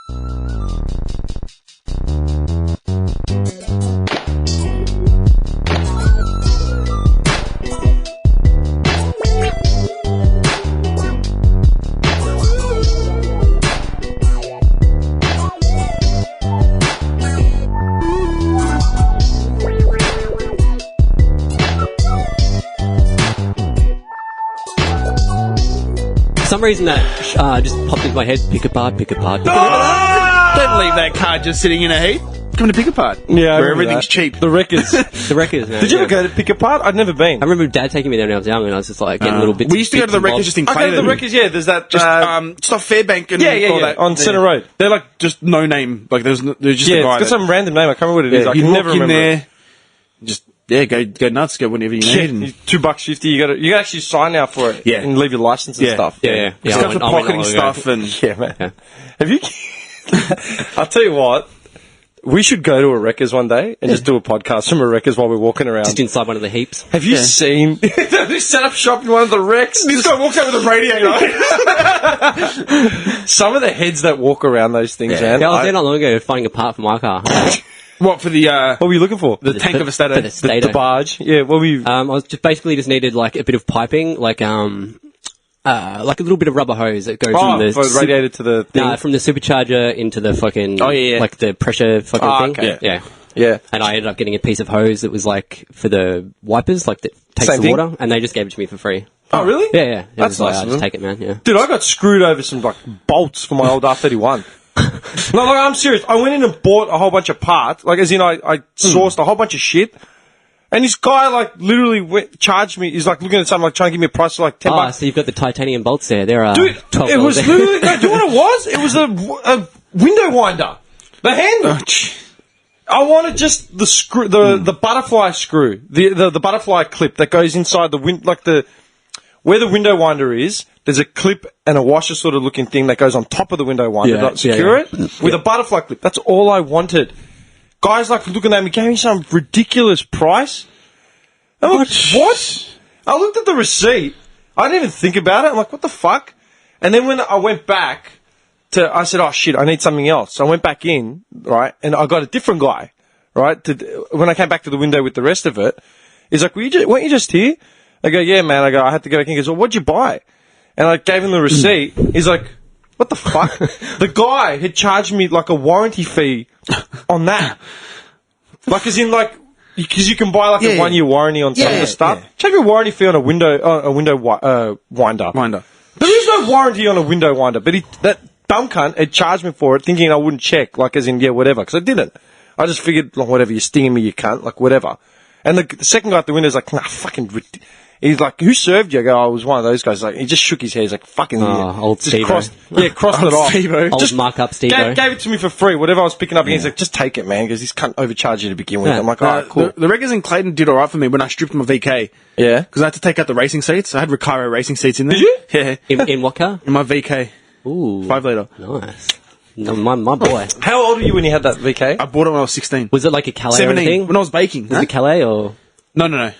For some reason that just popped into my head. Pick apart, pick apart, pick apart. Don't leave that car just sitting in a heap. Come to Pick Apart. Yeah, where everything's cheap. The Wreckers. The Wreckers, man. Did you ever go to Pick Apart? I'd never been. I remember Dad taking me there when I was young, and I was just like getting little bits. We used to go to the Wreckers just in I go to Clayton. the Wreckers, yeah. There's that... Just off Fairbank and all that. On Centre Road. They're like just no name. Like there's just a guy. It's got some random name. I can't remember what it is. I you can walk never in remember there, just go nuts, go whenever you need. And $2.50. You can actually sign now for it. Yeah. And leave your license and stuff. Yeah. It's got the pocketing stuff and yeah, man. Yeah. Have you? I'll tell you what. We should go to a Wreckers one day and just do a podcast from a Wreckers while we're walking around. Just inside one of the heaps. Have you seen... They set up shop in one of the wrecks. This guy walks out with a radiator. Some of the heads that walk around those things, man. Yeah, I was there not long ago finding a part for my car. What, for the... what were you looking for? The tank of a Stato. The barge. Yeah, what were you... I was just needed like a bit of piping, like a little bit of rubber hose that goes from the radiator to the thing. from the supercharger into the fucking like the pressure fucking thing. Okay. Yeah. And I ended up getting a piece of hose that was like for the wipers, like that takes the water, and they just gave it to me for free. Oh, really? Yeah. That's nice. Just take it, man. Yeah. Dude, I got screwed over some like bolts for my old R31. No, like, I'm serious. I went in and bought a whole bunch of parts. Like, as in, I sourced a whole bunch of shit. And this guy, like, literally charged me. He's, like, looking at something, like, trying to give me a price for, like, $10. So you've got the titanium bolts there. There are Dude, $12 it was literally... No, do you know what it was? It was a window winder. The handle. I wanted just the screw, the butterfly screw. The butterfly clip that goes inside the where the window winder is, there's a clip and a washer sort of looking thing that goes on top of the window winder to secure it with a butterfly clip. That's all I wanted. Guys like looking at me, gave me some ridiculous price. I'm like, what? I looked at the receipt. I didn't even think about it. I'm like, what the fuck? And then when I went back I said, oh shit, I need something else. So I went back in, right, and I got a different guy, right? When I came back to the window with the rest of it, he's like, weren't you just here? I go, yeah, man. I had to go back in. He goes, well, what'd you buy? And I gave him the receipt. He's like, what the fuck? The guy had charged me like a warranty fee on that. Like, as in, like, because you can buy like a 1 year warranty on some of the stuff. Yeah. Charge me a warranty fee on a window winder. There is no warranty on a window winder, but that dumb cunt had charged me for it, thinking I wouldn't check, like, as in, whatever, because I didn't. I just figured, like, whatever, you're stinging me, you cunt, like, whatever. And the second guy at the window's like, nah, fucking... He's like, who served you? I go, I was one of those guys. Like, he just shook his head. He's like, fucking old Steve-o. crossed it off. Old just mark-up Steve-o. Gave it to me for free. Whatever I was picking up, he's like, just take it, man, because this cunt overcharged you to begin with. I'm like, alright, cool. The Wreckers in Clayton did alright for me when I stripped my VK. Yeah? Because I had to take out the racing seats. I had Recaro racing seats in there. Did you? Yeah. In what car? In my VK. Ooh. 5 litre. Nice. No, my boy. How old were you when you had that VK? I bought it when I was 16. Was it like a Calais 17, thing? when I was baking. Was it Calais or...? No.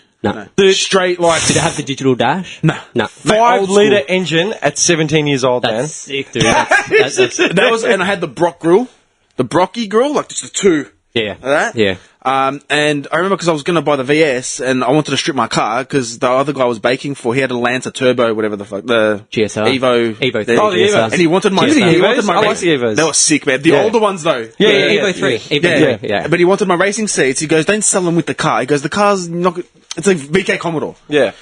Straight, like... Did it have the digital dash? No. 5 litre engine at 17 years old, man. That's sick, dude. That was, and I had the Brock grill. The Brocky grill, like just the two. Yeah. Like that. Yeah. And I remember because I was going to buy the VS and I wanted to strip my car because the other guy was baking for, he had a Lancer Turbo, whatever the fuck, the GSR. Evo. Evo 3. The Evo. And he wanted my, I like the Evos. They were sick, man. The older ones though. Yeah, Evo 3. Evo 3, yeah. But he wanted my racing seats. He goes, don't sell them with the car. He goes, the car's not good. It's a VK Commodore. Yeah.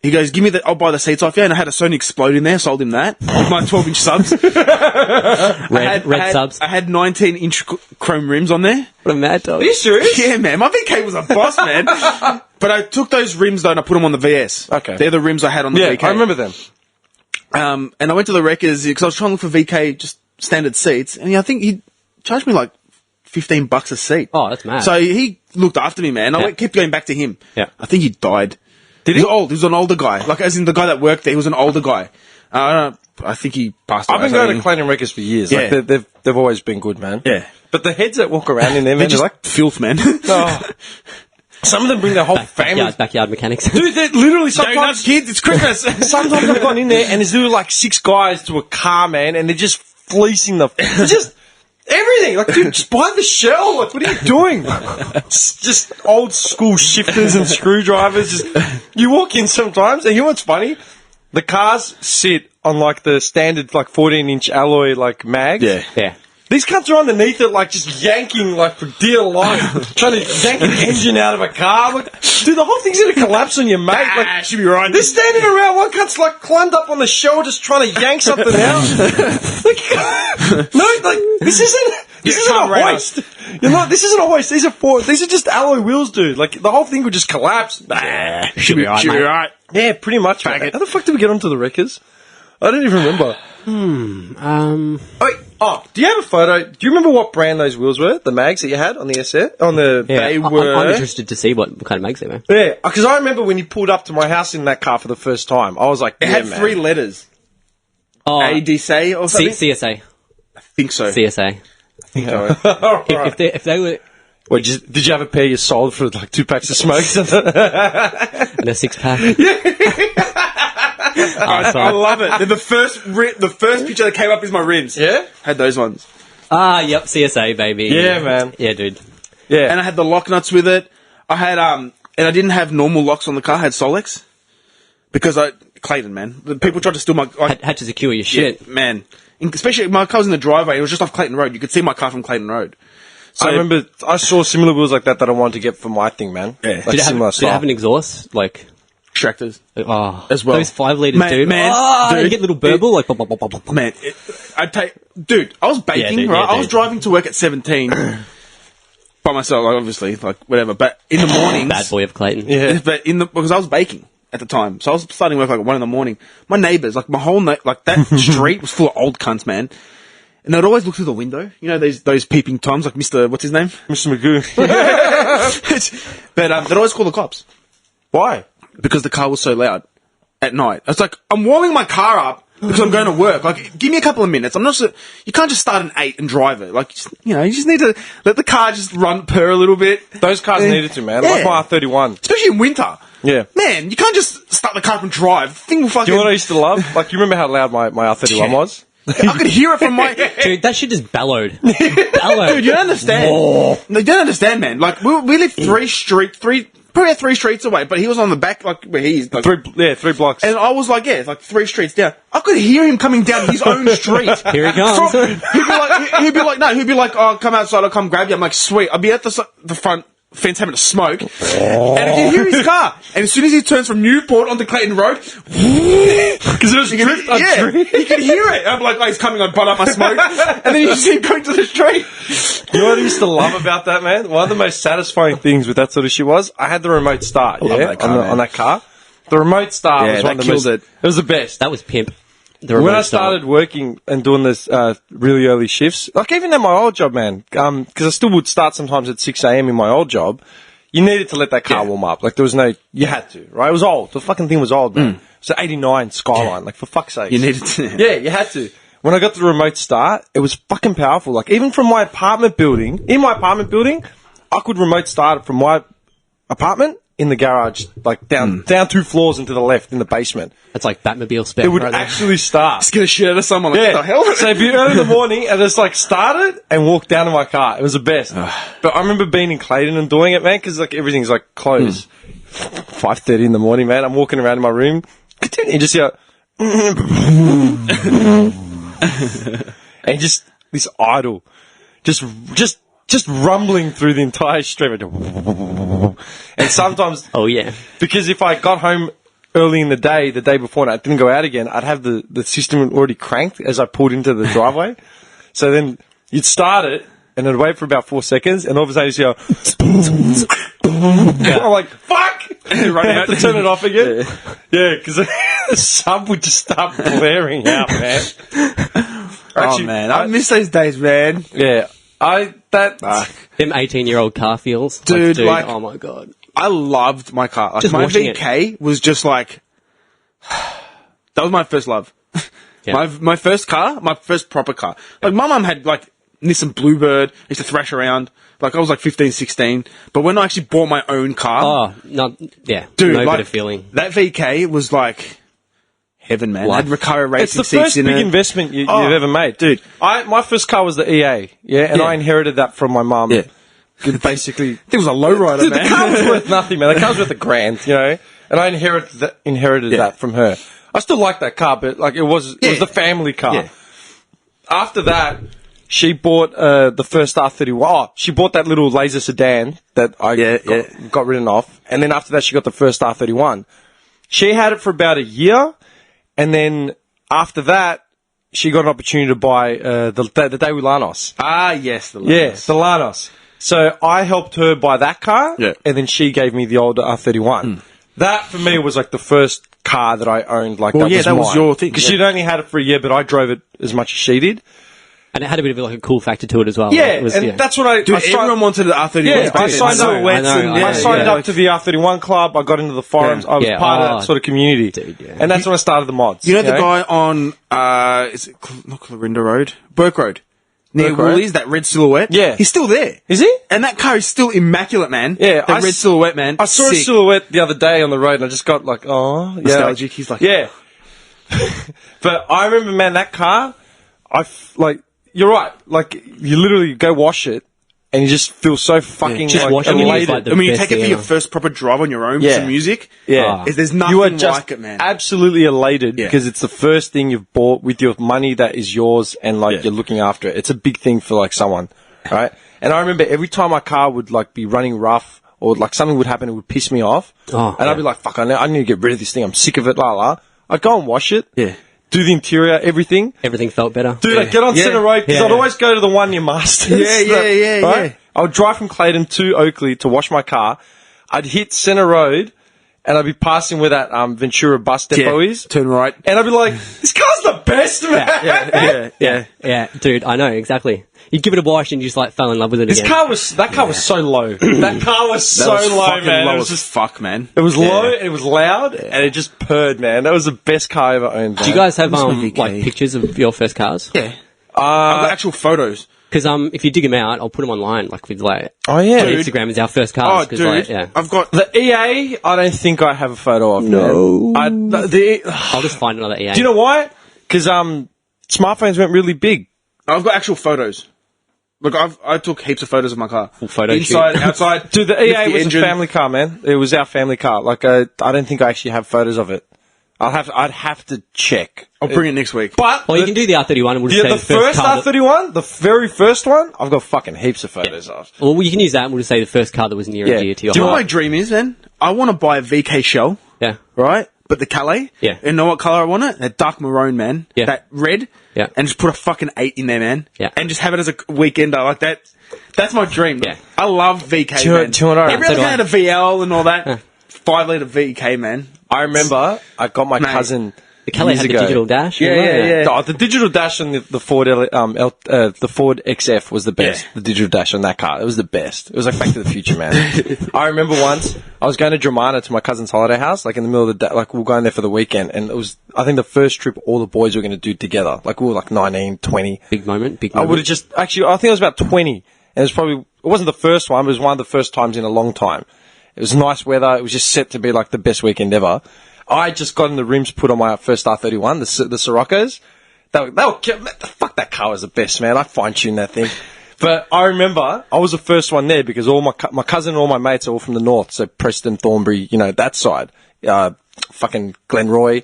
He goes, I'll buy the seats off you. And I had a Sony Explode in there, sold him that. With my 12-inch subs. Red subs. I had 19-inch chrome rims on there. What a mad dog. Are you serious? Yeah, man. My VK was a boss, man. But I took those rims, though, and I put them on the VS. Okay. They're the rims I had on the VK. I remember them. And I went to the Wreckers, because I was trying to look for VK, just standard seats. And I think he charged me like $15 a seat. Oh, that's mad. So he looked after me, man. I kept going back to him. Yeah. I think he died. Did he? He was old. He was an older guy. Like, as in the guy that worked there, he was an older guy. I think he passed away. I've been going to Clayton Wreckers for years. Yeah. Like, they've always been good, man. Yeah. But the heads that walk around in there, man, they're like filth, man. Some of them bring their whole family. Backyard mechanics. Dude, they're literally sometimes... kids, it's Christmas. Sometimes I've gone in there and there's literally like 6 guys to a car, man, and they're just fleecing the... Everything. Like, dude, just buy the shell. Like, what are you doing? It's just old school shifters and screwdrivers. Just, you walk in sometimes, and you know what's funny? The cars sit on, like, the standard, like, 14-inch alloy, like, mags. Yeah. These cunts are underneath it, like, just yanking, like, for dear life, trying to yank an engine out of a car. Like, dude, the whole thing's going to collapse on your mate. Like, should be right. they're standing around, one cunt's, like, climbed up on the shell just trying to yank something out. Like, no, like, this isn't a hoist. You know, this isn't a hoist. These are just alloy wheels, dude. Like, the whole thing would just collapse. Should be right, Should be mate. right. Yeah, pretty much. How the fuck did we get onto the wreckers? I don't even remember. Do you have a photo? Do you remember what brand those wheels were? The mags that you had on the SF? Yeah, They were... I'm interested to see what kind of mags they were. Yeah, because I remember when you pulled up to my house in that car for the first time, I was like, It had 3 letters. Oh, ADC or something? CSA. I think so. CSA. Right. If they were... Well, did you have a pair you sold for like 2 packs of smokes? And a 6-pack. I love it. They're the first picture that came up is my rims. Yeah? Had those ones. Yep, CSA, baby. Yeah, man. Yeah, dude. Yeah. And I had the lock nuts with it. I had, and I didn't have normal locks on the car. I had Solex. Because Clayton, man. The people tried to steal my... Had to secure your shit. Yeah, man. Especially my car was in the driveway. It was just off Clayton Road. You could see my car from Clayton Road. So I remember I saw similar wheels like that I wanted to get for my thing, man. Yeah. Like Did it similar did it have style. an exhaust? Like... extractors. As well. Those 5 litres, dude. Man, you dude, get little burble, like... Bop, bop, bop, bop, bop. Man, dude, I was baking, dude, right? yeah, I was dude. driving to work at 17 by myself, like, obviously, like, whatever. But in the mornings... Bad boy of Clayton. Yeah. But because I was baking at the time. So I was starting work like at 1 in the morning. My neighbours, like my whole, like that street was full of old cunts, man. And they'd always look through the window. You know, those peeping Toms, like Mr. What's his name? Mr. Magoo. But they'd always call the cops. Why? Because the car was so loud at night. It's like, I'm warming my car up because I'm going to work. Like, give me a couple of minutes. You can't just start an 8 and drive it. Like, you just need to let the car just purr a little bit. Those cars needed to, man. Yeah. Like my R31. Especially in winter. Yeah. Man, you can't just start the car up and drive. The thing will fucking... Do you know what I used to love? Like, you remember how loud my R31 was? I could hear it from my... Dude, that shit just bellowed. Bellowed. Dude, you don't understand. No, you don't understand, man. Like, we live probably 3 streets away, but he was on the back, like, where he's... Like, 3 blocks. and I was like, like 3 streets down. I could hear him coming down his own street. Here he comes. He'd be like, oh, come outside, I'll come grab you. I'm like, sweet. I'll be at the front fence having a smoke. And I can hear his car. And as soon as he turns from Newport onto Clayton Road, because it was drift, you can hear it. I'm like, oh, he's coming, I'd butt up my smoke. And then you see him going to the street. You know what I used to love about that, man? One of the most satisfying things with that sort of shit was I had the remote start, that car, man. on that car. The remote start was one of the most... killed it. It was the best. That was pimp. When I started working and doing this really early shifts, like even at my old job, man, because I still would start sometimes at 6 a.m. in my old job, you needed to let that car warm up. Like there was no... You had to, right? It was old. The fucking thing was old, man. It was an 89 Skyline, like for fuck's sake. You needed to. Yeah, you had to. When I got the remote start, it was fucking powerful. Like, even from my apartment building, I could remote start it from my apartment in the garage, like down 2 floors into the left in the basement. That's like Batmobile spec. It would right there. actually start. Scare shit out of someone. Like, Yeah. what the hell? So it'd be early in the morning and just like start it and walk down to my car. It was the best. But I remember being in Clayton and doing it, man, because like everything's like closed. 5:30 in the morning, man. I'm walking around in my room. And just hear... and just this idle, just rumbling through the entire street. And sometimes, Oh, yeah. because if I got home early in the day before, and I didn't go out again, I'd have the system already cranked as I pulled into the driveway. So then you'd start it, and it'd wait for about 4 seconds, and all of a sudden you see I'm like, fuck! Run I have out. to turn it off again. Yeah, because the sub would just start blaring out, man. Oh, man. I miss those days, man. Yeah, Fuck. Them 18-year-old car feels. Dude, like- oh my god. I loved my car. Like, Just my watching VK was just like... that was my first love. Yeah. My first car, my first proper car. Like, my mum had, like, Nissan Bluebird. I used to thrash around. Like, I was like 15, 16. But when I actually bought my own car... Oh, no, yeah. Dude, no like, better feeling. that VK was like heaven, man. Life. Had Recaro racing It's the seats first in big it. investment you've Oh, ever made. dude. My first car was the EA, and Yeah. I inherited that from my mum. Yeah. Basically, I think it was a lowrider, dude, man. the car was worth nothing, man. The car was worth $1,000, and I inherited Yeah. that from her. I still like that car, but like it was the family car. Yeah. After that, she bought the first R31. Oh, she bought that little laser sedan that I got ridden off, and then after that, she got the first R31. She had it for about a year, and then after that, she got an opportunity to buy the Daewoo Lanos. Ah, yes, the Yeah, the Lanos. So I helped her buy that car, Yeah. and then she gave me the older R31. That, for me, was like the first car that I owned. Like, Well, that that was mine. your thing, Because yeah. she'd only had it for a year, but I drove it as much as she did. And it had a bit of like a cool factor to it as well. Yeah, It was, and that's what I... Dude, I signed- everyone wanted the R31. Yeah, I signed up. I signed up like- to the R31 club. I got into the forums. Yeah. I was Yeah, part of oh, that sort of community, dude, yeah. and that's when I started the mods. You know the guy on, is it not Clarinda Road? Burke Road. Near Burke Road? Woolies, that red silhouette? Yeah. He's still there. Is he? And that car is still immaculate, man. Yeah, The red silhouette, man. I saw a Sick. silhouette the other day on the road, and I just got like, oh, yeah, Nostalgic. He's like, yeah. But I remember, man, that car. You're right. Like, you literally go wash it, and you just feel so fucking Just like, washing it is elated. like the I mean, you best take it for thing your ever. first proper drive on your own Yeah. with some music. Yeah. There's You are nothing just like it, man. absolutely elated Yeah. because it's the first thing you've bought with your money that is yours, and like Yeah. you're looking after it. It's a big thing for like someone, right? And I remember every time my car would like be running rough or like something would happen, it would piss me off, Oh, and I'd be like, "Fuck, I need to get rid of this thing. I'm sick of it." La la. I'd go and wash it. Yeah. Do the interior, everything. Everything felt better. Dude, I'd get on Yeah. Centre Road because Yeah. I'd always go to the one near Masters. Yeah. I would drive from Clayton to Oakley to wash my car. I'd hit Centre Road, and I'd be passing where that Ventura bus depot is. Turn right. And I'd be like, this car's the best, man. Yeah, dude, I know, exactly. You give it a wash and you just like fell in love with it That again. car was so low. That car was so That was low, fucking man. low It was as just, fuck, man. it was low, it was loud, and it just purred, man. That was the best car I ever owned. Do you guys have VK. like pictures of your first cars? Yeah. I've got actual photos. Because if you dig them out, I'll put them online. Like with like Oh, yeah. on Dude. Instagram is our first Oh, cars. 'cause, dude. like, yeah, I've got... The EA, I don't think I have a photo of. No. Man. I'll just find another EA. Do you know why? Because smartphones went really big. I've got actual photos. Look, I took heaps of photos of my car. Full photo Inside, shoot. outside. Dude, the with EA was engine. a family car, man. It was our family car. Like, I don't think I actually have photos of it. I'd have to check. I'll bring it next week. But Well, you can do the R31 and we'll just say the first car that- R31, the very first one, I've got fucking heaps of photos of. Well, you can use that and we'll just say the first car that was near Yeah. and dear to your Do you know what my heart. dream is, then? I want to buy a VK Shell, Yeah. right? But the Calais. Yeah. And know what colour I want it? That dark maroon, man. Yeah. That red. Yeah. And just put a fucking 8 in there, man. Yeah. And just have it as a weekender like that. That's my dream. Yeah. I love VK, Do you know- man. do you know what I- Every so other do guy I. had a VL and all that. 5 litre VK, man. I remember I got my Mate. cousin. The Calais years had the ago. digital dash. Yeah, remember? yeah, yeah. Oh, the digital dash on the Ford, the Ford XF was the best. Yeah. The digital dash on that car, it was the best. It was like Back to the Future, man. I remember once I was going to Dramana to my cousin's holiday house, like in the middle of the day, like we were going there for the weekend, and it was, I think, the first trip all the boys were going to do together. Like we were like 19, 20. Big moment. Big I moment. would have just actually, I think I was about 20, and it was probably, it wasn't the first one, but it was one of the first times in a long time. It was nice weather. It was just set to be like the best weekend ever. I just got in the rims put on my first R31, the Siroccos. Fuck, that car was the best, man. I fine-tuned that thing. But I remember I was the first one there because all my cousin and all my mates are all from the north, so Preston, Thornbury, that side. Fucking Glenroy.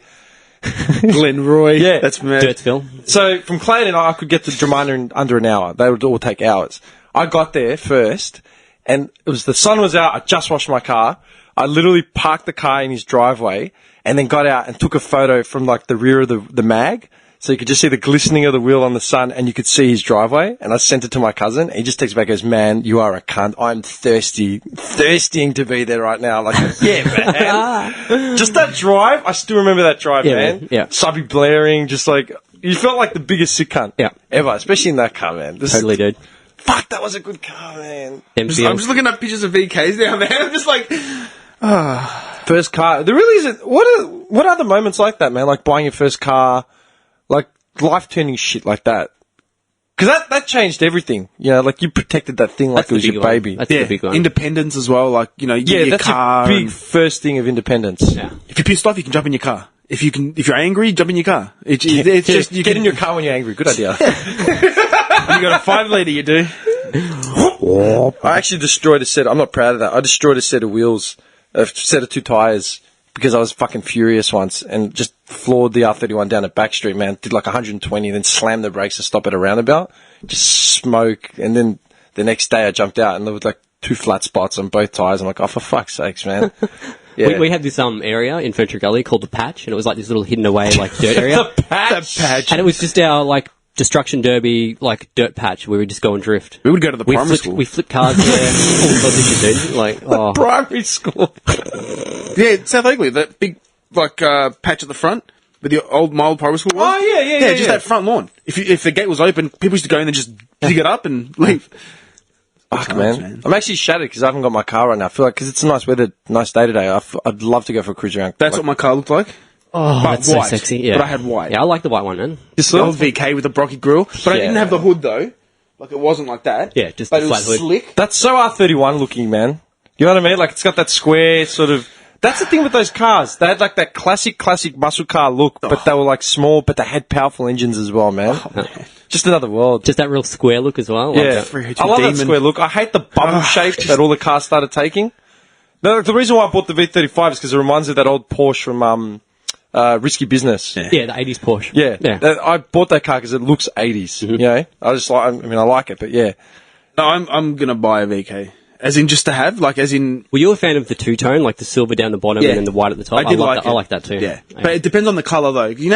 Glenroy. Yeah. That's mad. Dirtsville. So from Clayton, I could get to Dramana in under an hour. They would all take hours. I got there first, and the sun was out. I just washed my car. I literally parked the car in his driveway, and then got out and took a photo from like the rear of the mag, so you could just see the glistening of the wheel on the sun, and you could see his driveway. And I sent it to my cousin. And he just texts back, goes, "Man, you are a cunt. I'm thirsting to be there right now." Like, yeah, man. Just that drive. I still remember that drive, Yeah, man. man. Yeah. Subby blaring, just like you felt like the biggest sick cunt, Yeah. ever, especially in that car, man. Totally, dude. Fuck, that was a good car, man. Them I'm feels. just looking at pictures of VKs now, man. I'm just like... First car. There really isn't. What are the moments like that, man? Like buying your first car, like life turning shit like that. Because that changed everything. Like you protected that thing like That's it was the your big one. baby. That's the big one. Independence as well. Like, you get your that's car. a big and first thing of independence. Yeah. if you're pissed off, you can jump in your car. If you're angry, jump in your car. It's just you Get in your car when you're angry. Good idea. You got a 5-litre, you do. I actually destroyed a set. I'm not proud of that. I destroyed a set of wheels, a set of 2 tires, because I was fucking furious once and just floored the R31 down at Backstreet, man. Did like 120, then slammed the brakes to stop at a roundabout. Just smoke. And then the next day I jumped out and there was like 2 flat spots on both tires. I'm like, oh, for fuck's sakes, man. Yeah. We had this area in Fenchurch Gully called the Patch, and it was like this little hidden away like dirt area. The patch. And it was just our like destruction derby like dirt patch where we just go and drift. We would go to the primary school. We flipped cars there. All sorts of shit, dude. Like, oh. Primary school. Yeah, South Oakley, that big like patch at the front where the old primary school was. Oh, yeah. Just that front lawn. If the gate was open, people used to go in and just dig it up and leave. Fuck, man. I'm actually shattered because I haven't got my car right now. I feel like because it's a nice weather, nice day today. I'd love to go for a cruise around. That's what my car looked like. Oh, But that's so white. sexy. Yeah. But I had white. Yeah, I like the white one, man. Just the old VK with the Brocky grill. But I didn't have the hood though. Like it wasn't like that. Yeah, just but the it was flat hood. slick. That's so R31 looking, man. You know what I mean? Like it's got that square sort of. That's the thing with those cars. They had like that classic muscle car look, but they were like small, but they had powerful engines as well, man. Just another world. Just that real square look as well. Like Yeah, that. I love that square look. I hate the bubble shape that all the cars started taking. No, the reason why I bought the V35 is because it reminds me of that old Porsche from Risky Business. Yeah, the 80s Porsche. Yeah. I bought that car because it looks 80s. You know, I just like. I mean, I like it, but yeah. No, I'm gonna buy a VK. As in just to have, like as in. Were you a fan of the two-tone, like the silver down the bottom Yeah. and then the white at the top? I did like that. I like that too. Yeah, but it depends on the colour though. You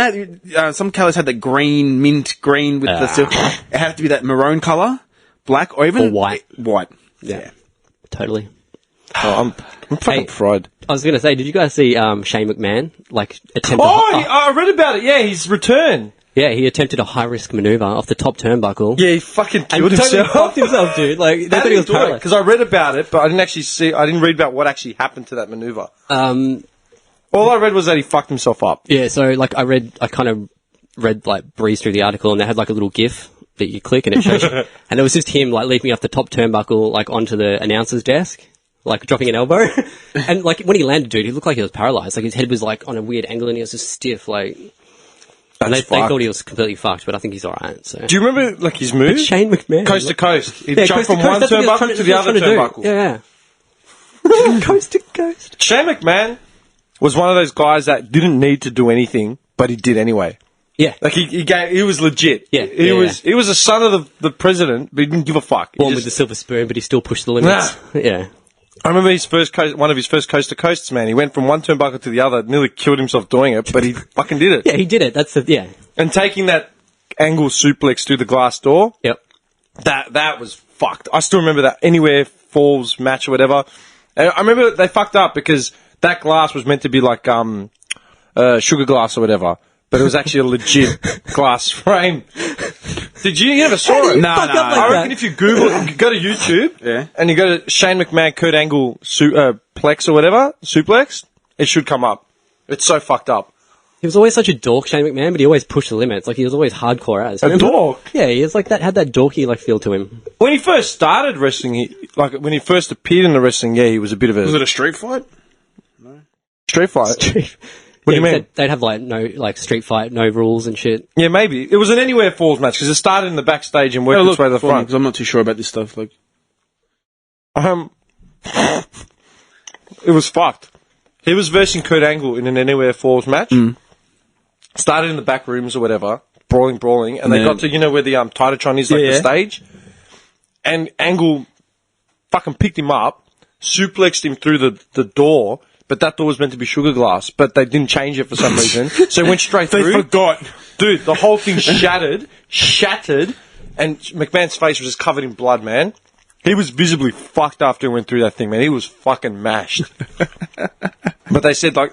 know, some colours had the green, mint green with the silver. It had to be that maroon colour, black, or even Or white. White. Yeah. Totally. Oh, I'm fucking Hey. fried. I was going to say, did you guys see Shane McMahon like attempt? I read about it. Yeah, his return. Yeah, he attempted a high-risk maneuver off the top turnbuckle. Yeah, he fucking and killed totally himself. fucked himself, dude. Like they thought he was paralyzed. Because I read about it, but I didn't actually see. I didn't read about what actually happened to that maneuver. All I read was that he fucked himself up. Yeah, so like I kind of read like breezed through the article, and they had like a little GIF that you click, and it shows you, and it was just him like leaping off the top turnbuckle like onto the announcer's desk, like dropping an elbow, and like when he landed, dude, he looked like he was paralyzed. Like his head was like on a weird angle, and he was just stiff, like. And they thought he was completely fucked, but I think he's alright. So. Do you remember like his move? Shane McMahon. Coast to coast. He Yeah, jumped coast to from coast, one that's what he was turnbuckle to the trying other to do. turnbuckle. Yeah. Coast to coast. Shane McMahon was one of those guys that didn't need to do anything, but he did anyway. Yeah. Like he was legit. Yeah, He yeah, was a son of the president, but he didn't give a fuck. He Born just- with the silver spoon, but he still pushed the limits. Yeah. I remember one of his first coast to coasts, man. He went from one turnbuckle to the other, nearly killed himself doing it, but he fucking did it. Yeah, he did it. That's the. And taking that angle suplex through the glass door, Yep. that was fucked. I still remember that Anywhere Falls match or whatever. And I remember they fucked up because that glass was meant to be like sugar glass or whatever, but it was actually a legit glass frame. Did you never saw it? No, Fuck no. up like I that. reckon if you Google it, you go to YouTube, Yeah. and you go to Shane McMahon Kurt Angle plex or whatever, suplex, it should come up. It's so fucked up. He was always such a dork, Shane McMahon, but he always pushed the limits. Like, he was always hardcore as. A dork? Yeah, he was like that, had that dorky, like, feel to him. When he first started wrestling, when he first appeared in the wrestling, yeah, he was a bit of a Was it a street fight? street fight. What do you mean? They'd have, like, no, like, street fight, no rules and shit. Yeah, maybe. It was an Anywhere Falls match because it started in the backstage and worked its way to the front. Because I'm not too sure about this stuff. Like, It was fucked. He was versing Kurt Angle in an Anywhere Falls match. Started in the back rooms or whatever, brawling, and they got to, where the Titatron is, like the stage. And Angle fucking picked him up, suplexed him through the door, but that door was meant to be sugar glass, but they didn't change it for some reason. So it went straight through. they forgot. Dude, the whole thing shattered, and McMahon's face was just covered in blood, man. He was visibly fucked after he went through that thing, man. He was fucking mashed. But they said, like,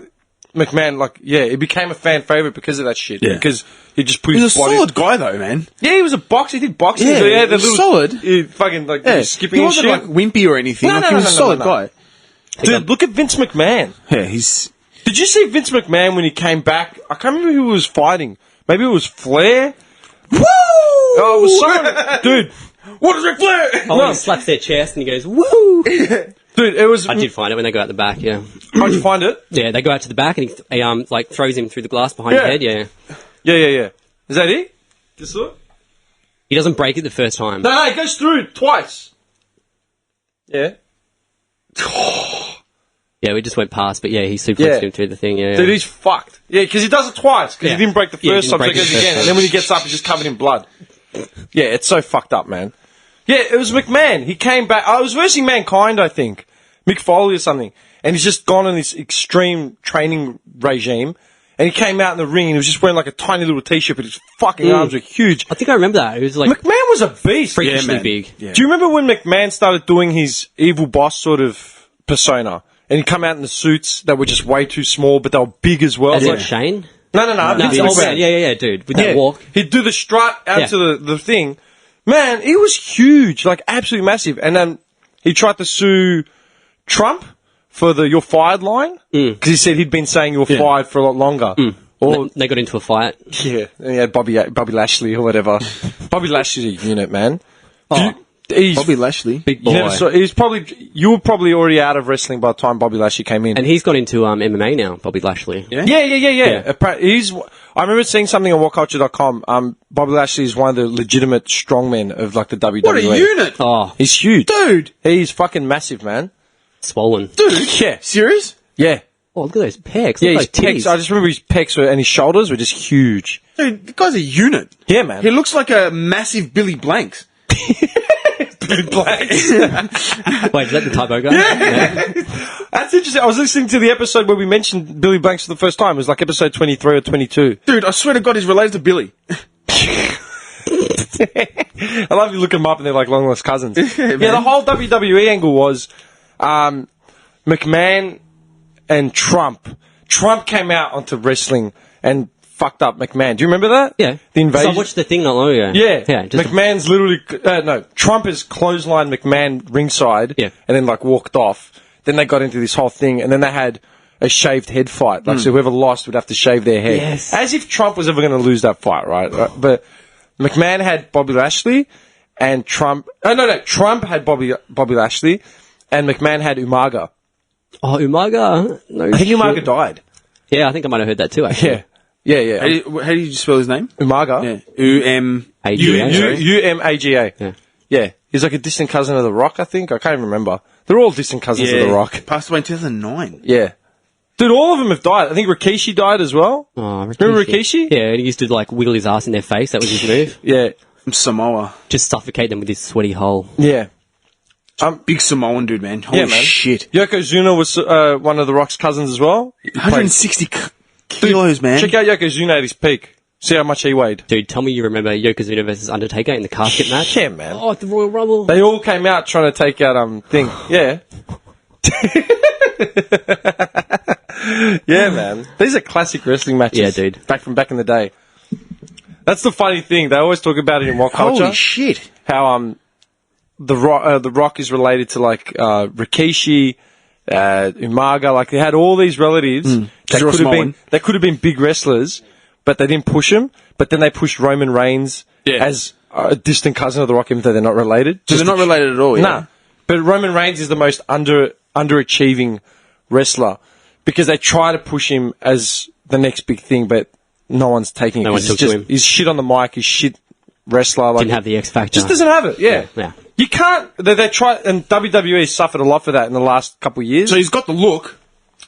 McMahon, like, yeah, he became a fan favourite because of that shit. Yeah. Because he just put He's a his body... solid guy, though, man. Yeah, he was a boxer. He did boxing. Yeah, so he had he was solid. He fucking, like, Yeah, skipping he and wasn't shit. like wimpy or anything. No, Like, no, he was no, a no, solid no. guy. Dude, look at Vince McMahon. Yeah, he's... Did you see Vince McMahon when he came back? I can't remember who he was fighting. Maybe it was Flair. Woo! Oh, it was someone... Dude. What is Ric Flair? Oh, he slaps their chest and he goes, woo! Dude, it was... I did find it when they go out the back, yeah. How'd you find it? Yeah, they go out to the back and he like throws him through the glass behind Yeah. his head, yeah. Yeah. Is that it? You saw it? He doesn't break it the first time. No, it goes through twice. Yeah. Yeah, we just went past, but yeah, he suplexed him through the thing, yeah. Dude, he's fucked. Yeah, because he does it twice, because Yeah. he didn't break the Yeah, he first didn't time, so he break goes it the again. first And then when he gets up, he's just covered in blood. Yeah, it's so fucked up, man. Yeah, it was McMahon. He came back. I was versing Mankind, I think. Mick Foley or something. And he's just gone on this extreme training regime. And he came out in the ring and he was just wearing like a tiny little t-shirt, but his fucking arms were huge. I think I remember that. It was like McMahon was a beast. freakishly man. big. Yeah. Do you remember when McMahon started doing his evil boss sort of persona? And he'd come out in the suits that were just way too small, but they were big as well. As Like- in Shane? No, No, Vince the old McMahon. man. Yeah, dude. With that walk. He'd do the strut out Yeah. to the thing. Man, he was huge, like absolutely massive. And then he tried to sue Trump for the "you're fired" line because he said he'd been saying "you're fired" for a lot longer. Or They got into a fight. yeah, and he had Bobby Lashley or whatever. Bobby Lashley's a unit, man. Oh, He's Bobby Lashley. big boy. you were probably already out of wrestling by the time Bobby Lashley came in. And he's got into MMA now, Bobby Lashley. Yeah? Yeah. I remember seeing something on WhatCulture.com. Bobby Lashley is one of the legitimate strongmen of like the WWE. What a unit! Oh, He's huge. Dude! He's fucking massive, man. swollen. Dude! Yeah. Serious? Yeah. Oh, look at those pecs. Yeah, Look his at those pecs. titties. I just remember his pecs and his shoulders were just huge. Dude, the guy's a unit. Yeah, man. He looks like a massive Billy Blanks. Black. Wait, is that the typo guy? Yeah. That's interesting. I was listening to the episode where we mentioned Billy Blanks for the first time. It was like episode 23 or 22. Dude, I swear to God, he's related to Billy. I love you looking them up and they're like long lost cousins. Yeah, the whole WWE angle was McMahon and Trump. Trump came out onto wrestling and fucked up McMahon. Do you remember that? Yeah. The invasion. So I watched the thing not long ago. Yeah. Yeah. Just McMahon's literally... Trump has clotheslined McMahon ringside Yeah. and then, like, walked off. Then they got into this whole thing and then they had a shaved head fight. Like, so whoever lost would have to shave their head. Yes. As if Trump was ever going to lose that fight, right? But McMahon had Bobby Lashley and Trump... No. Trump had Bobby Lashley and McMahon had Umaga. Oh, Umaga. No, I think shit. Umaga died. Yeah, I think I might have heard that too, actually. Yeah. How do you spell his name? Umaga. Yeah. U-M... AGA. Umaga. Yeah. Yeah. He's like a distant cousin of The Rock, I think. I can't even remember. They're all distant cousins of The Rock. Passed away in 2009. Yeah. Dude, all of them have died. I think Rikishi died as well. Oh, Remember Rikishi? Yeah, and he used to like wiggle his ass in their face. That was his move. Yeah. From Samoa. Just suffocate them with his sweaty hole. Yeah. Big Samoan dude, man. Holy Yeah, man. shit. Yokozuna was one of The Rock's cousins as well. 160 kilos, man. Check out Yokozuna at his peak. See how much he weighed. Dude, tell me you remember Yokozuna versus Undertaker in the casket match? Yeah, man. Oh, at the Royal Rumble. They all came out trying to take out thing. Yeah. Yeah, man. These are classic wrestling matches. Yeah, dude. Back in the day. That's the funny thing. They always talk about it in What Culture. Holy shit. How the Rock is related to like Rikishi, Umaga. Like they had all these relatives that They're all Samoan. could have been big wrestlers, but they didn't push them. But then they pushed Roman Reigns as a distant cousin of the Rock, even though they're not related. So they're not related at all, yeah? Nah. But Roman Reigns is the most underachieving wrestler because they try to push him as the next big thing, but no one's taking it. No one 'cause took he's to him. He's shit on the mic. He's shit wrestler. Like, Didn't have the X Factor. just doesn't have it. Yeah. Yeah. You can't. They try, and WWE suffered a lot for that in the last couple of years. So he's got the look.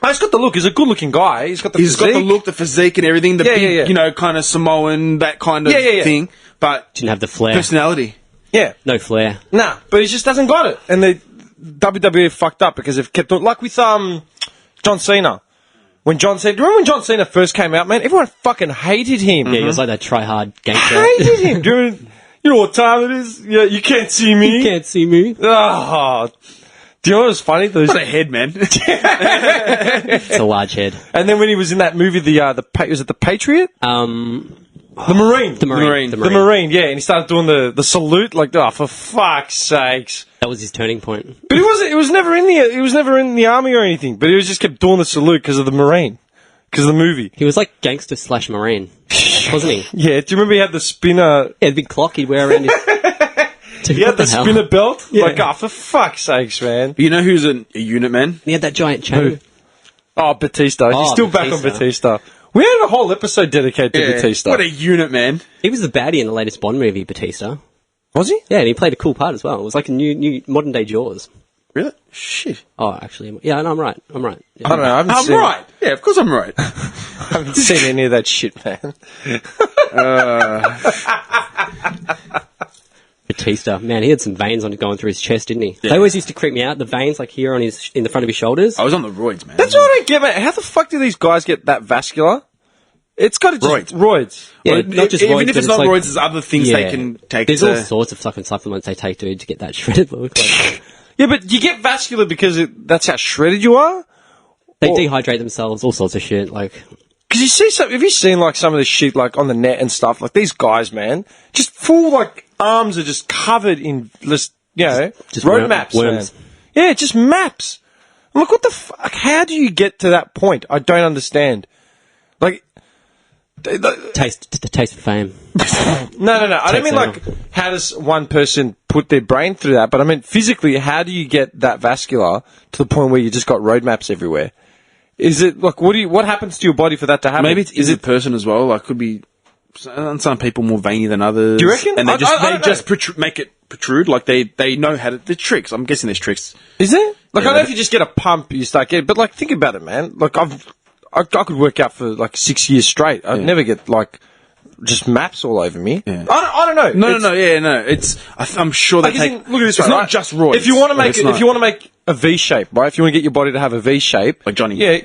Oh, he's got the look. He's a good-looking guy. He's got the He's got the look, the physique and everything. The Yeah, big, yeah, yeah. you know, kind of Samoan, that kind of Yeah. thing. But Didn't have the flair. personality. Yeah. No flair. Nah, but he just hasn't got it. And the WWE fucked up because they've kept on, like with John Cena. Remember when John Cena first came out, man? Everyone fucking hated him. Yeah, he was like that try-hard gangster. Hated him. You know what time it is? Yeah, you can't see me. You can't see me. Oh. Do you know what was funny? Those, What a head, man. It's a large head. and then when he was in that movie, was it The Patriot? The Marine. The Marine. The Marine, yeah, and he started doing the salute, like, oh, for fuck's sakes. That was his turning point. But he was never in the army or anything, but he was just kept doing the salute because of the Marine. Because of the movie. He was like gangster / Marine, wasn't he? Yeah, do you remember he had the spinner? Yeah, the big clock he'd wear around his... dude, He had what the the hell? spinner belt. Yeah. Like, oh, for fuck's sakes, man. You know who's a unit man? He had that giant chain. Oh, Batista. He's Oh, still back on Batista. We had a whole episode dedicated to Batista. What a unit man. He was the baddie in the latest Bond movie, Batista. Was he? Yeah, and he played a cool part as well. It was like a new modern day Jaws. Really? Shit. Oh, actually, yeah, no, I'm right. Yeah. I don't know. I haven't I'm seen, right. Yeah, of course I'm right. I haven't seen any of that shit, man. Batista, man, he had some veins on going through his chest, didn't he? They always used to creep me out. The veins, like here on his in the front of his shoulders. I was on the roids, man. That's what I don't get, man. How the fuck do these guys get that vascular? It's got to just... Roids. Yeah, Well, not just even roids, if but it's not like- roids, there's other things they can take. There's to... all sorts of fucking supplements they take, dude, to get that shredded look. Like, Yeah, but you get vascular because that's how shredded you are? they Or- dehydrate themselves, all sorts of shit. Like, Because you see have you seen like some of this shit like on the net and stuff? Like these guys, man, just full like arms are just covered in just Just road worm- maps, worms. man. Yeah, just maps. I'm like, what the fuck? How do you get to that point? I don't understand. Like, taste for fame. no. I don't Takes mean like how does one person put their brain through that, but I mean physically, how do you get that vascular to the point where you just got road maps everywhere? Is it like what happens to your body for that to happen? Maybe it's the person as well. Like, could be some people more veiny than others. Do you reckon? And they I just don't know. make it protrude. Like they know how to. The tricks. I'm guessing there's tricks. Is there? Like, Yeah, I know if you just get a pump, you start getting... But, like, think about it, man. Like, I could work out for, like, 6 years straight. I'd never get, like, just maps all over me. Yeah. I don't know. No. I'm sure they Like, take. look at this, it's right? not just roids. If you want to Like, make it's not. if you want to make a V shape, right? If you want to get your body to have a V shape... Like Johnny. Yeah.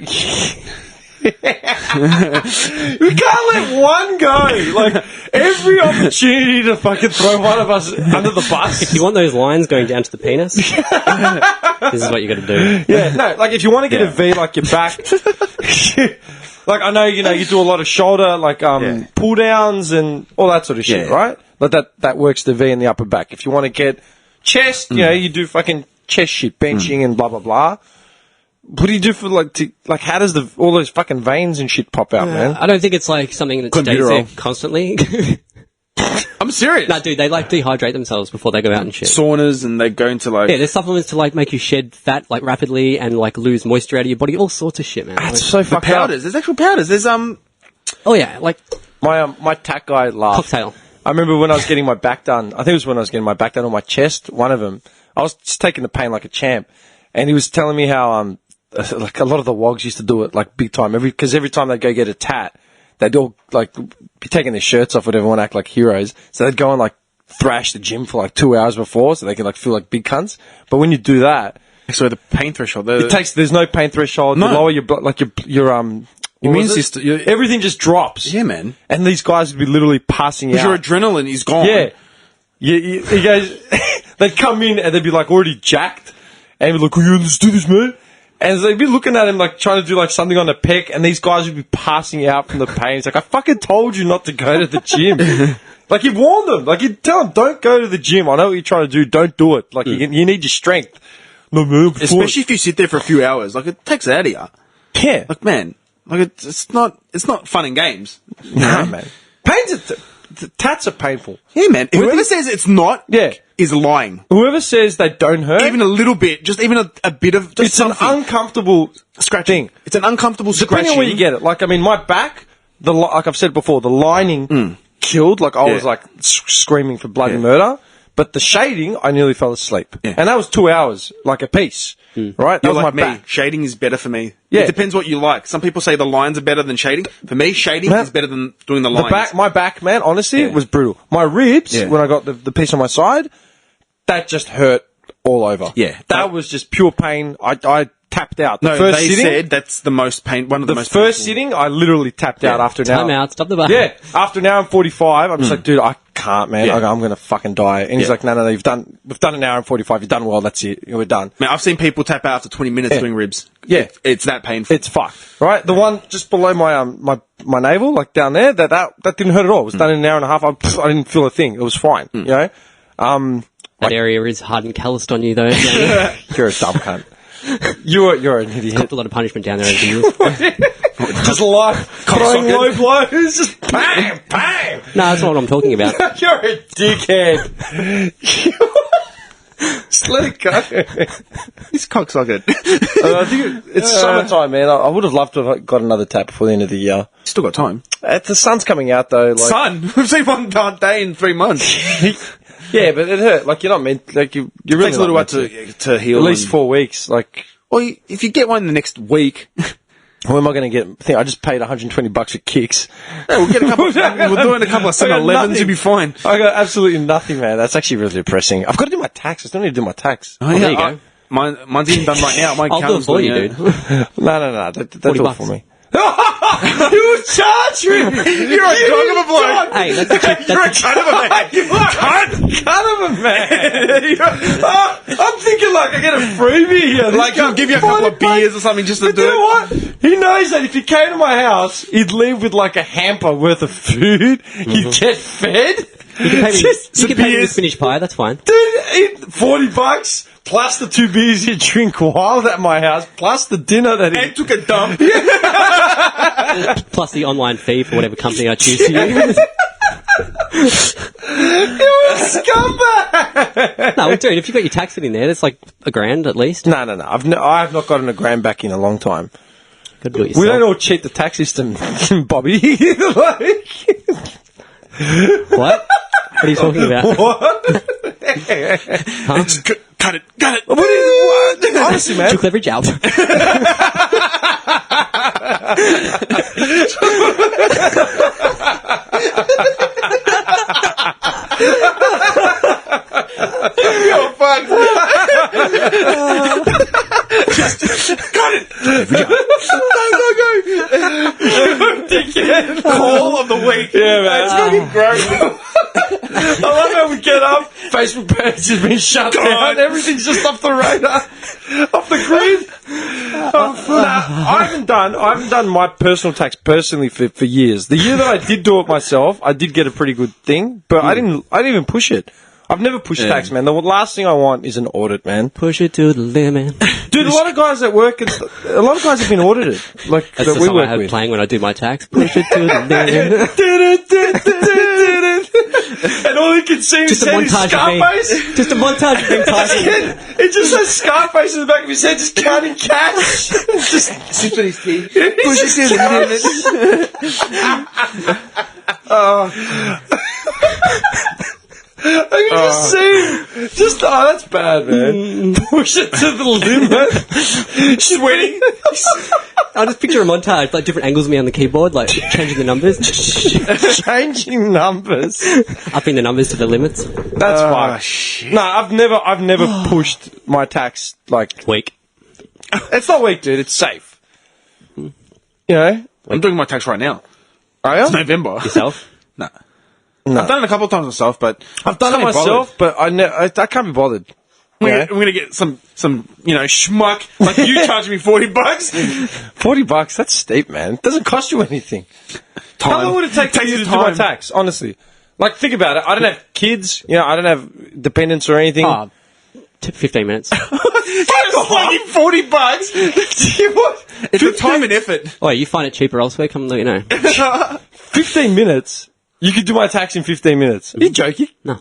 We can't let one go. Like, every opportunity to fucking throw one of us under the bus. You want those lines going down to the penis? This is what you got to do. Yeah, no, like if you want to get a V like your back, like I know, you do a lot of shoulder, like pull downs and all that sort of shit, Yeah. right? Like that works the V in the upper back. If you want to get chest, you do fucking chest shit, benching and blah blah blah. What do you do for how does all those fucking veins and shit pop out, man? I don't think it's like something that Couldn't be stays there wrong. constantly. I'm serious. No, dude, they like dehydrate themselves before they go out and shit. Saunas and they go into like. Yeah, there's supplements to like make you shed fat like rapidly and like lose moisture out of your body. All sorts of shit, man. That's Like- so the fucked up. powders. There's actual powders. There's oh yeah, like My tack guy laughed. cocktail. I remember when I was getting my back done. I think it was when I was getting my back done on my chest. One of them, I was just taking the pain like a champ, and he was telling me how like a lot of the wogs used to do it like big time. Because every time they'd go get a tat, they'd all like be taking their shirts off, whatever, and act like heroes. So they'd go and like thrash the gym for like 2 hours before, so they can like feel like big cunts. But when you do that, so the pain threshold. there's no pain threshold. No. You lower your blood, like your immune was it? system. Everything just drops. Yeah, man. And these guys would be literally passing out. Because your adrenaline is gone. Yeah. You guys, they'd come in and they'd be like already jacked. And we'd be like, oh, yeah, let's do this, man. And they'd be looking at him like trying to do like something on the pec. And these guys would be passing out from the pain. It's like, I fucking told you not to go to the gym. Like, you warned them. Like, you tell them, don't go to the gym. I know what you're trying to do. Don't do it. Like, you need your strength. No, man, Especially if you sit there for a few hours. Like, it takes it out of you. Yeah. Like, man. Like, it's not fun and games. Nah, man. Tats are painful. Yeah, man. Whoever says it's not is lying. Whoever says they don't hurt, Even a little bit, just even a bit of just it's an something. uncomfortable Scratching. It's an uncomfortable Depending scratching. on where you get it. Like, I mean, my back, like I've said before, the lining killed. Like, I was like screaming for bloody murder. But the shading, I nearly fell asleep. Yeah. And that was 2 hours, like a piece. Right? That You're was like my me. back. Shading is better for me. Yeah. It depends what you like. Some people say the lines are better than shading. For me, shading Man, is better than doing the lines. My back, man, honestly, was brutal. My ribs, when I got the piece on my side, that just hurt all over. Yeah. That was just pure pain. I tapped out. The No, first they sitting, said that's the most pain. One of the, the most first painful. sitting, I literally tapped out after an hour. Time out, stop the bar. Yeah, after an hour and 45, I'm just like, dude, I can't, man. Yeah. I'm going to fucking die. And he's Yeah. like, no, we've done an hour and 45. You've done well. That's it. We're done. Man, I've seen people tap out after 20 minutes doing ribs. Yeah. It's that painful. It's fucked, right? The one just below my my navel, like down there, that didn't hurt at all. It was done in an hour and a half. I didn't feel a thing. It was fine. You know. That area is hard and calloused on you, though. You're a dumb cunt. You're an idiot. Copped a lot of punishment down there over the years. Just life throwing low blows, just bang, bang. No, that's not what I'm talking about. You're a dickhead. Just let it go. This cocksocket. I think it's summertime, man. I would have loved to have got another tap before the end of the year. Still got time. The sun's coming out, though. Like, Son, we've seen one day in 3 months. yeah, but it hurt. Like, you're not meant... Like, you really Takes a little while to heal. At least 4 weeks. Like... Well, if you get one in the next week... Who am I going to get? I think I just paid $120 for kicks. Yeah, we'll get a couple. We're doing a couple of 7-Elevens. You'll be fine. I got absolutely nothing, man. That's actually really depressing. I've got to do my tax. I still need to do my tax. Oh, yeah. There you go. Mine's even done right now. I'll do it for you, dude. No. That's all $40. for me. You would charge me! You're a dog of a bloke! Hey, that's a cheap. You're a cut of a man! Cut of a man! I'm thinking like I get a freebie here. Like, he'll give you a couple of beers or something just to do You know it. what? He knows that if he came to my house, he'd leave with like a hamper worth of food. He'd get fed. You can pay me with spinach pie. That's fine. Dude, eat $40 plus the 2 beers you drink while at my house, plus the dinner that he And took a dump. Plus the online fee for whatever company I choose to use. You're a scumbag! No, dude, if you've got your tax in there, that's like $1,000 at least. No. I have not gotten $1,000 back in a long time. Gotta do it yourself. We don't all cheat the tax system, Bobby. Like, What? What are you talking about? what? Cut it. What? Honestly, man. Took leverage out. You're fucked. Cut it. Go. Call of the week. Yeah, man. It's going to be great. I love how we get up. Facebook page has been shut down. Everything's just off the radar, off the grid. I haven't done my personal tax personally for years. The year that I did do it myself, I did get a pretty good thing, but I didn't even push it. I've never pushed tax, man. The last thing I want is an audit, man. Push it to the limit. Dude, a lot of guys at work, a lot of guys have been audited. Like That's that the we song work I have with. playing when I do my tax. Push it to the limit. And all he can see Just is a his montage of Scarface. me. Just a montage of me typing. It just has Scarface in the back of his head, just counting cash. Just Sipping his tea. Push it to the limit. I can just see. That's bad, man. Push it to the limit. Sweating. I'll just picture a montage, like different angles of me on the keyboard, like changing the numbers. Changing numbers. Upping the numbers to the limits. That's fine. Shit. No, I've never pushed my tax like. Weak. It's not weak, dude. It's safe. You know. I'm doing my tax right now. Are you? It's November. Yourself? No. No. I've done it a couple of times myself, but I've done it can't be myself, but I can't be bothered. bothered. I'm gonna get some schmuck like you charging me $40. $40, that's steep, man. It doesn't cost you anything. Time. How long would it take Takes you the to do my time. tax, honestly? Like, think about it. I don't have kids, I don't have dependents or anything. Oh, 15 minutes. Fuck off. $40. What? It's the time and effort. Oh, you find it cheaper elsewhere? Come let me know. 15 minutes? You could do my tax in 15 minutes. Are you joking? No.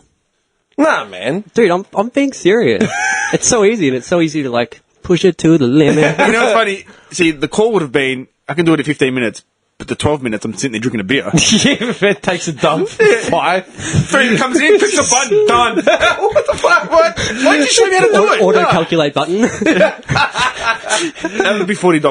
Nah, man. Dude, I'm being serious. It's so easy, and it's so easy to, like, push it to the limit. You know what's funny? See, the call would have been, I can do it in 15 minutes, but the 12 minutes I'm sitting there drinking a beer. Yeah, if it takes a dump. 5. Friend comes in, clicks the button, done. What the fuck? What? Why did you show me how to do it? Auto calculate button. That would be $40.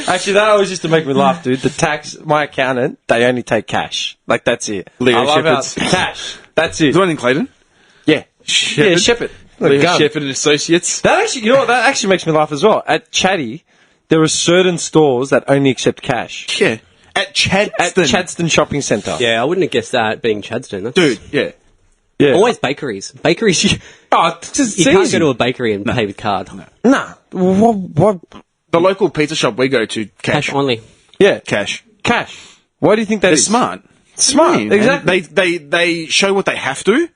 Actually, that always used to make me laugh, dude. The tax, my accountant, they only take cash. Like, that's it. Leo I love how- Shepherd's. cash. That's it. Is one in Clayton? Yeah. Shepherd? Yeah, Shepherd. Leo Gun. Shepherd and Associates. That actually, you know what? That actually makes me laugh as well. At Chatty, there are certain stores that only accept cash. Yeah. At Chadston. At Chadston Shopping Centre. Yeah, I wouldn't have guessed that being Chadston. That's Dude, yeah. Yeah. always bakeries. Bakeries, you It's can't easy. go to a bakery and pay with card. Nah. What? The local pizza shop we go to, Cash only. Yeah. Cash. Cash. Why do you think that They're is? smart. Smart. Yeah, man. Exactly. They show what they have to,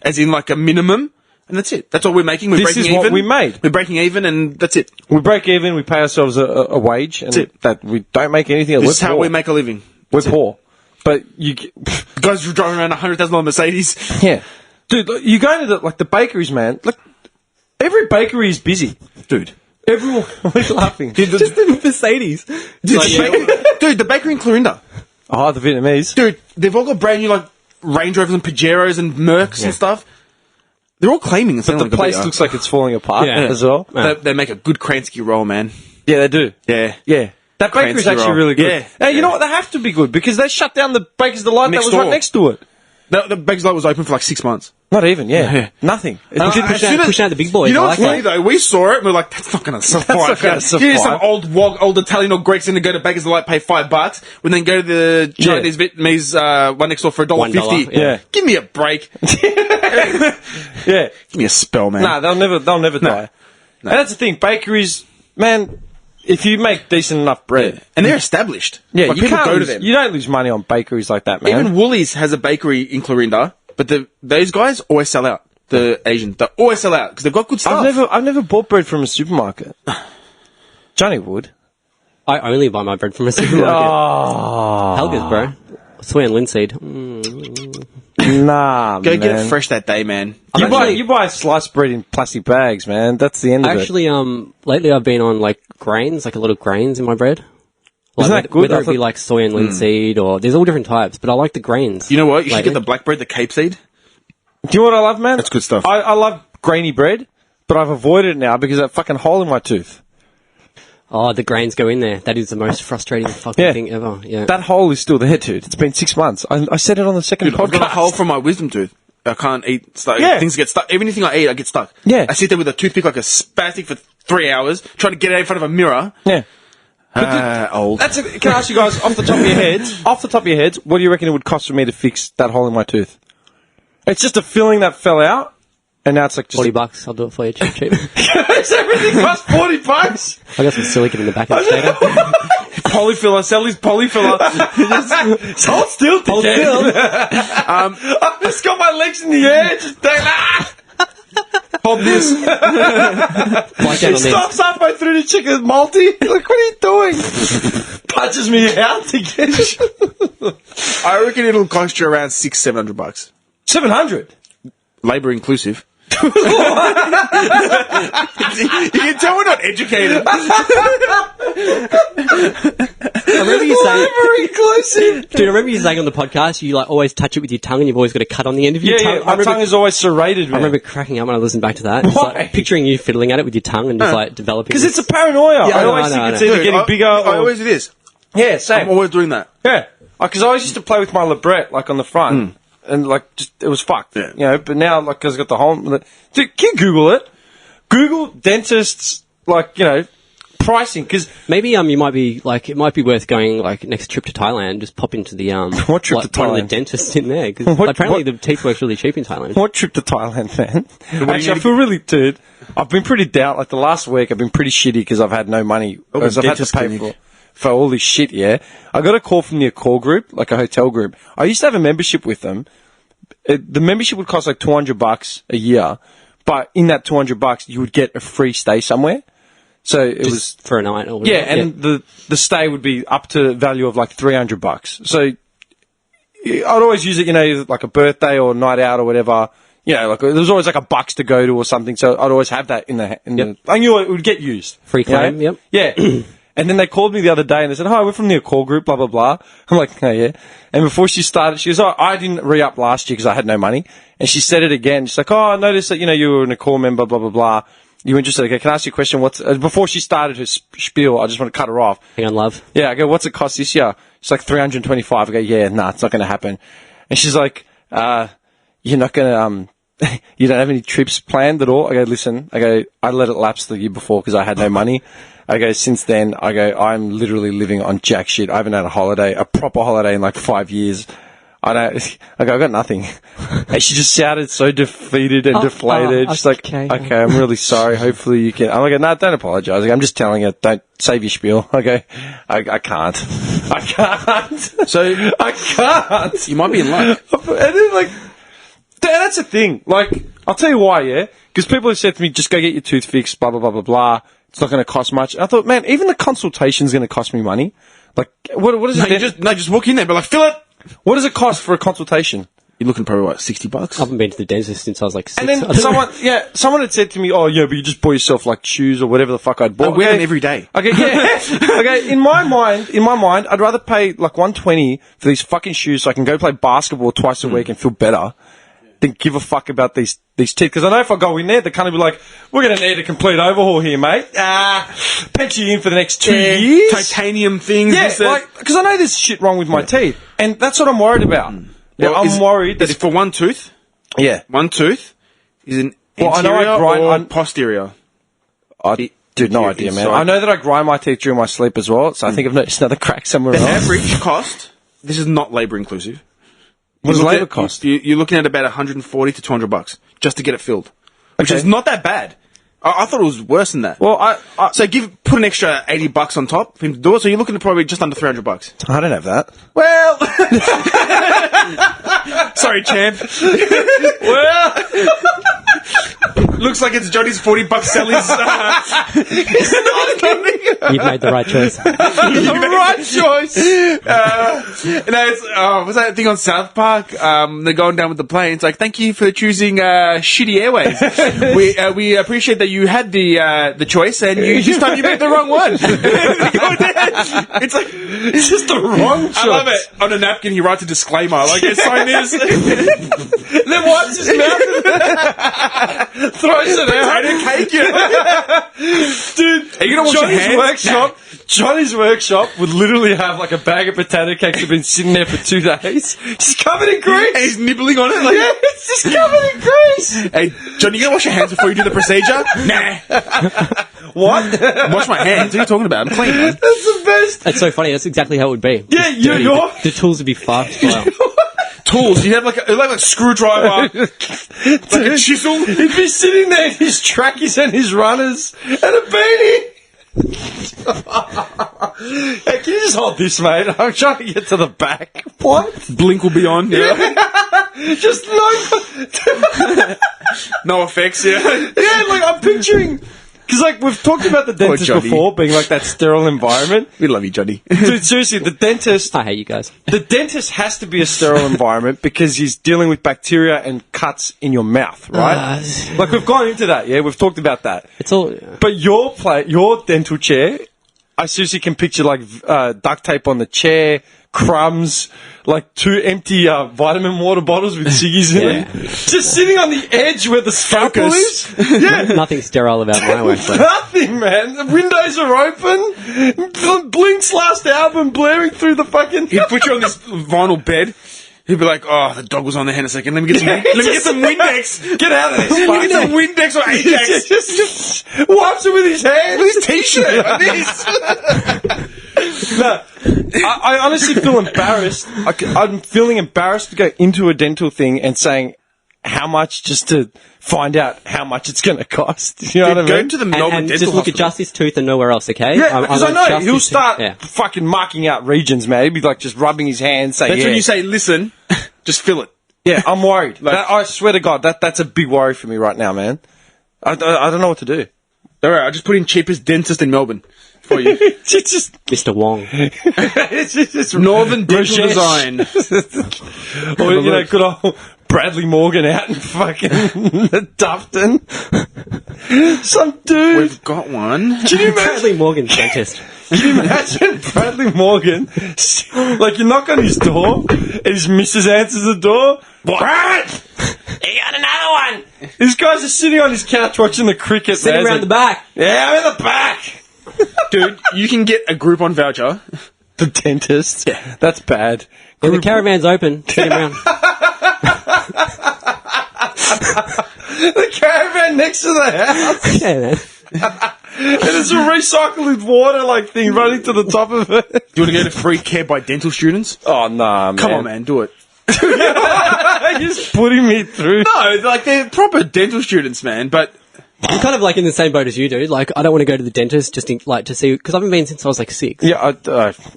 as in like a minimum, and that's it. That's all we're making. We're This breaking is what even. we made. We're breaking even, and that's it. We break even, we pay ourselves a wage, and That's it. that we don't make anything. This We're is how poor. we make a living. We're poor. But you... Guys who are driving around a $100,000 Mercedes. Yeah. Dude, look, you go to the bakeries, man. Like, every bakery is busy. Dude. Everyone, we're laughing. Dude, Just the Mercedes. dude, the bakery in Clarinda. Oh, the Vietnamese. Dude, they've all got brand new, like, Range Rovers and Pajeros and Mercs and stuff. They're all claiming it's The place looks like it's falling apart Yeah. as well. They make a good Kransky roll, man. Yeah, they do. Yeah. Yeah. That bakery's Kransky actually roll. really good. Yeah. Now, you Yeah. know what? They have to be good because they shut down the Baker's Delight Next that was right door. next to it. The Baker's Delight was open for like 6 months. Not even, yeah. Yeah. Nothing. Pushing out the big boys. You know I what's like funny that. though? We saw it and we're like, that's not going to survive. not gonna survive. Here's some old Italian or Greeks in to go to Baker's Delight, pay $5, when then go to the Chinese Vietnamese one next door for $1.50. $1, yeah. Give me a break. Yeah. Give me a spell, man. Nah, they'll never die. And that's the thing. Bakeries, man, if you make decent enough bread. And they're established. Yeah, like, you people can't go to lose, them. you don't lose money on bakeries like that, man. Even Woolies has a bakery in Clarinda, but those guys always sell out. The Asians, they always sell out because they've got good stuff. I've never bought bread from a supermarket. Johnny would. I only buy my bread from a supermarket. Oh, Helga's, bro. Soy and linseed. nah, Go man. get it fresh that day, man. You buy sliced bread in plastic bags, man. That's the end of it. Actually, lately I've been on like grains, like a lot of grains in my bread. Like, Isn't that good? Whether I it be thought- like soy and linseed or there's all different types, but I like the grains. You know what? You should lately. get the black bread, the Cape seed. Do you know what I love, man? That's good stuff. I love grainy bread, but I've avoided it now because of that fucking hole in my tooth. Oh, the grains go in there. That is the most frustrating fucking Yeah. thing ever. Yeah. That hole is still there, dude. It's been 6 months. I said it on the second Dude, I've podcast. got a hole from my wisdom tooth. I can't eat stuff. Yeah. Things get stuck. Anything I eat, I get stuck. Yeah. I sit there with a toothpick like a spastic for 3 hours, trying to get it out in front of a mirror. Yeah. Old. That's it. Can I ask you guys, off the top of your heads, what do you reckon it would cost for me to fix that hole in my tooth? It's just a filling that fell out, and now it's like just... $40. I'll do it for you cheap. Does everything cost $40? I got some silicone in the back of the potato. Polyfiller, sell his polyfiller. Just hold still, Hold dickhead. still. I've just got my legs in the air, just doing Hold this. Bite down on He this. stops halfway through the chicken multi. Like, what are you doing? Punches me out to get I reckon it'll cost you around $600-700. 700. Labor inclusive. You can tell we're not educated. I remember you saying, Very inclusive. dude, I remember you saying on the podcast, you like always touch it with your tongue and you've always got a cut on the end of your tongue. My tongue is always serrated, man. I remember cracking up when I listened back to that. Just, Why? like, picturing you fiddling at it with your tongue and just like developing. Because this- it's a paranoia. Yeah, I I know, always I know, think I it's know. either Dude, getting bigger or... I always it is. Yeah, same. I'm always doing that. Yeah. Because I always used to play with my labret, like, on the front. And, like, just, it was fucked. Yeah. You know, but now, like, because I've got the whole... Dude, can you Google it? Google dentists, like, you know, pricing, because... Maybe you might be like it might be worth going like next trip to Thailand. Just pop into the What trip like, to one of Thailand? the dentists in there because What- apparently what- the teeth work's really cheap in Thailand. What trip to Thailand, man? you Actually, I need feel really, dude. I've been pretty down. Like the last week, I've been pretty shitty because I've had no money. Oh, Because I've had to dentist pay clinic. for all this shit. Yeah, I got a call from the Accor group, like a hotel group. I used to have a membership with them. The membership would cost like $200 a year, but in that $200, you would get a free stay somewhere. So it was. Just for a night. Or Yeah, whatever. and the stay would be up to the value of like $300. So I'd always use it, you know, like a birthday or night out or whatever. You know, like there was always like a bucks to go to or something. So I'd always have that in the. I knew it would get used. Free you know? claim, yep. Yeah. And then they called me the other day and they said, "Hi, we're from the call group, blah blah blah." I'm like, "Oh yeah." And before she started, she goes, "Oh, I didn't re-up last year because I had no money." And she said it again. She's like, "Oh, I noticed that you were an Accor member, blah blah blah. You interested? Okay, can I ask you a question? What's before she started her spiel? I just want to cut her off. Hang on, love. Yeah, I go, what's it cost this year? She's like, $325. I go, yeah, nah, it's not going to happen. And she's like, you're not going to, you don't have any trips planned at all? I go, listen, I let it lapse the year before because I had no money. I go, since then, I'm literally living on jack shit. I haven't had a proper holiday in like 5 years. I got nothing. And she just sounded so defeated and deflated. She's like, okay. okay, I'm really sorry. Hopefully you can. I'm like, no, don't apologize. I'm just telling you, don't save your spiel. Okay. I can't. So I can't. you might be in luck. And then, like, that's the thing. Like, I'll tell you why, yeah? Because people have said to me, just go get your tooth fixed, blah, blah, blah, blah, blah. It's not going to cost much. And I thought, man, even the consultation's going to cost me money. Like, what is No, it? just walk in there, but like, fill it. What does it cost for a consultation? you're looking probably what, $60? I haven't been to the dentist since I was like 6. And then someone had said to me, "Oh yeah, but you just bought yourself like shoes or whatever the fuck I'd bought." I wear them every day. Okay, yeah. Okay, in my mind, I'd rather pay like $120 for these fucking shoes so I can go play basketball twice a week and feel better than give a fuck about these teeth. Because I know if I go in there, they're kind of be like, "We're going to need a complete overhaul here, mate. Pencil you in for the next 2 years." Titanium things. Yeah, because I know there's shit wrong with my teeth, and that's what I'm worried about. Well, I'm worried that is it for one tooth? Yeah. One tooth is an Well, I know I anterior grind- or I'm- posterior? Dude, no idea, man. inside. I know that I grind my teeth during my sleep as well, so I think I've noticed another crack somewhere The else. average cost, this is not labour inclusive. What does You look labour at- cost? You're looking at about $140 to $200 just to get it filled, which is not that bad. I thought it was worse than that. Well, So put an extra $80 on top for him to do it. So you're looking at probably just under $300. I don't have that. Well, sorry, champ. Well, Looks like it's Johnny's $40 sellies. You've made the right choice. The right choice. What's that thing on South Park? They're going down with the plane. It's like, thank you for choosing shitty airways. We appreciate that you had the choice, and this time you made the wrong one. It's like it's just the wrong choice. I love it. On a napkin, he writes a disclaimer, like his sign is. Then wipes his mouth and throws it out. Potato cake, Dude, are you gonna wash your hands? Johnny's workshop would literally have like a bag of potato cakes that have been sitting there for 2 days, just covered in grease. And he's nibbling on it. Like, Yeah, it's just covered in grease. hey, Johnny, you gonna wash your hands before you do the procedure? Nah. What? Wash my hands. What are you talking about? I'm clean, man. That's the best. That's so funny. That's exactly how it would be. Yeah, Just dirty. you're- The tools would be fucked. Wow. Tools. You have like a screwdriver, like a chisel. He'd be sitting there in his trackies and his runners and a beanie. Hey, can you just hold this, mate? I'm trying to get to the back. What? Blink will be on. Yeah. Just No effects. Yeah. yeah, like I'm picturing. Because, like, we've talked about the dentist Johnny. before being like that sterile environment. We love you, Johnny. Dude, seriously, the dentist I hate you guys. has to be a sterile environment because he's dealing with bacteria and cuts in your mouth, right? Like, we've gone into that, yeah? We've talked about that. It's all. But your dental chair, I seriously can picture, like, duct tape on the chair, crumbs, like 2 empty vitamin water bottles with ciggies in Yeah. them. Just sitting on the edge where the scalpel is. Yeah. Nothing sterile about my workplace. Nothing, man. The windows are open. Blink's last album blaring through the fucking. He'd put you on this vinyl bed. He'd be like, "Oh, the dog was on there in a second. Let me get some Windex. Get out of this. Let me get some Windex or Ajax." just wipes it with his hand. With his t-shirt like this. No, I honestly feel embarrassed. I'm feeling embarrassed to go into a dental thing and saying how much just to find out how much it's going to cost. You know what I Go mean? to the Melbourne And Dental just look at Hospital. just his tooth and nowhere else, okay? Yeah, because I know just he'll his start tooth. Yeah. fucking marking out regions, man. He'll be like just rubbing his hands, saying, That's yeah. when you say, "Listen, just fill it." Yeah, I'm worried. Like- I swear to God, that's a big worry for me right now, man. I don't know what to do. All right, I just put in cheapest dentist in Melbourne for you. It's just Mr. Wong. it's Northern Dental Rajesh. Design. Or, you know, good old Bradley Morgan out in fucking Dufton. Some dude. We've got one. Can you imagine? Bradley Morgan, dentist. Can you imagine Bradley Morgan? Like, you knock on his door, and his missus answers the door. Brad! You got another one! These guys are sitting on his couch watching the cricket. Sitting man. around the back. Yeah, I'm in the back! Dude, you can get a Groupon voucher. The dentist? Yeah. That's bad. Yeah, the caravan's open. Sit him around. The caravan next to the house. Yeah, man. And it's a recycled water like thing running to the top of it. Do you want to go to free care by dental students? Oh, nah, man. Come on, man, do it. You're just putting me through. No, like they're proper dental students, man. But I'm kind of like in the same boat as you do. Like, I don't want to go to the dentist just to see, because I haven't been since I was like 6. Yeah,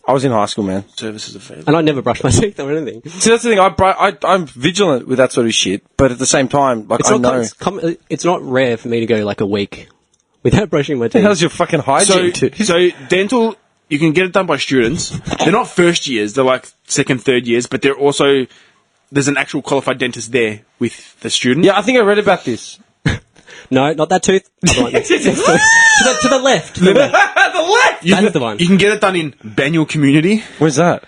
I was in high school, man. services are fair. And I never brush my teeth or anything. See, that's the thing. I'm vigilant with that sort of shit, but at the same time, like, It's I not, know. it's not rare for me to go like a week without brushing my teeth. How's your fucking hygiene? So dental, you can get it done by students. They're not first years; they're like second, third years, but they're also there's an actual qualified dentist there with the student. Yeah, I think I read about this. No, not that tooth. Other one. to the left. The left! That's the one. You can get it done in Banyule Community, Where's that?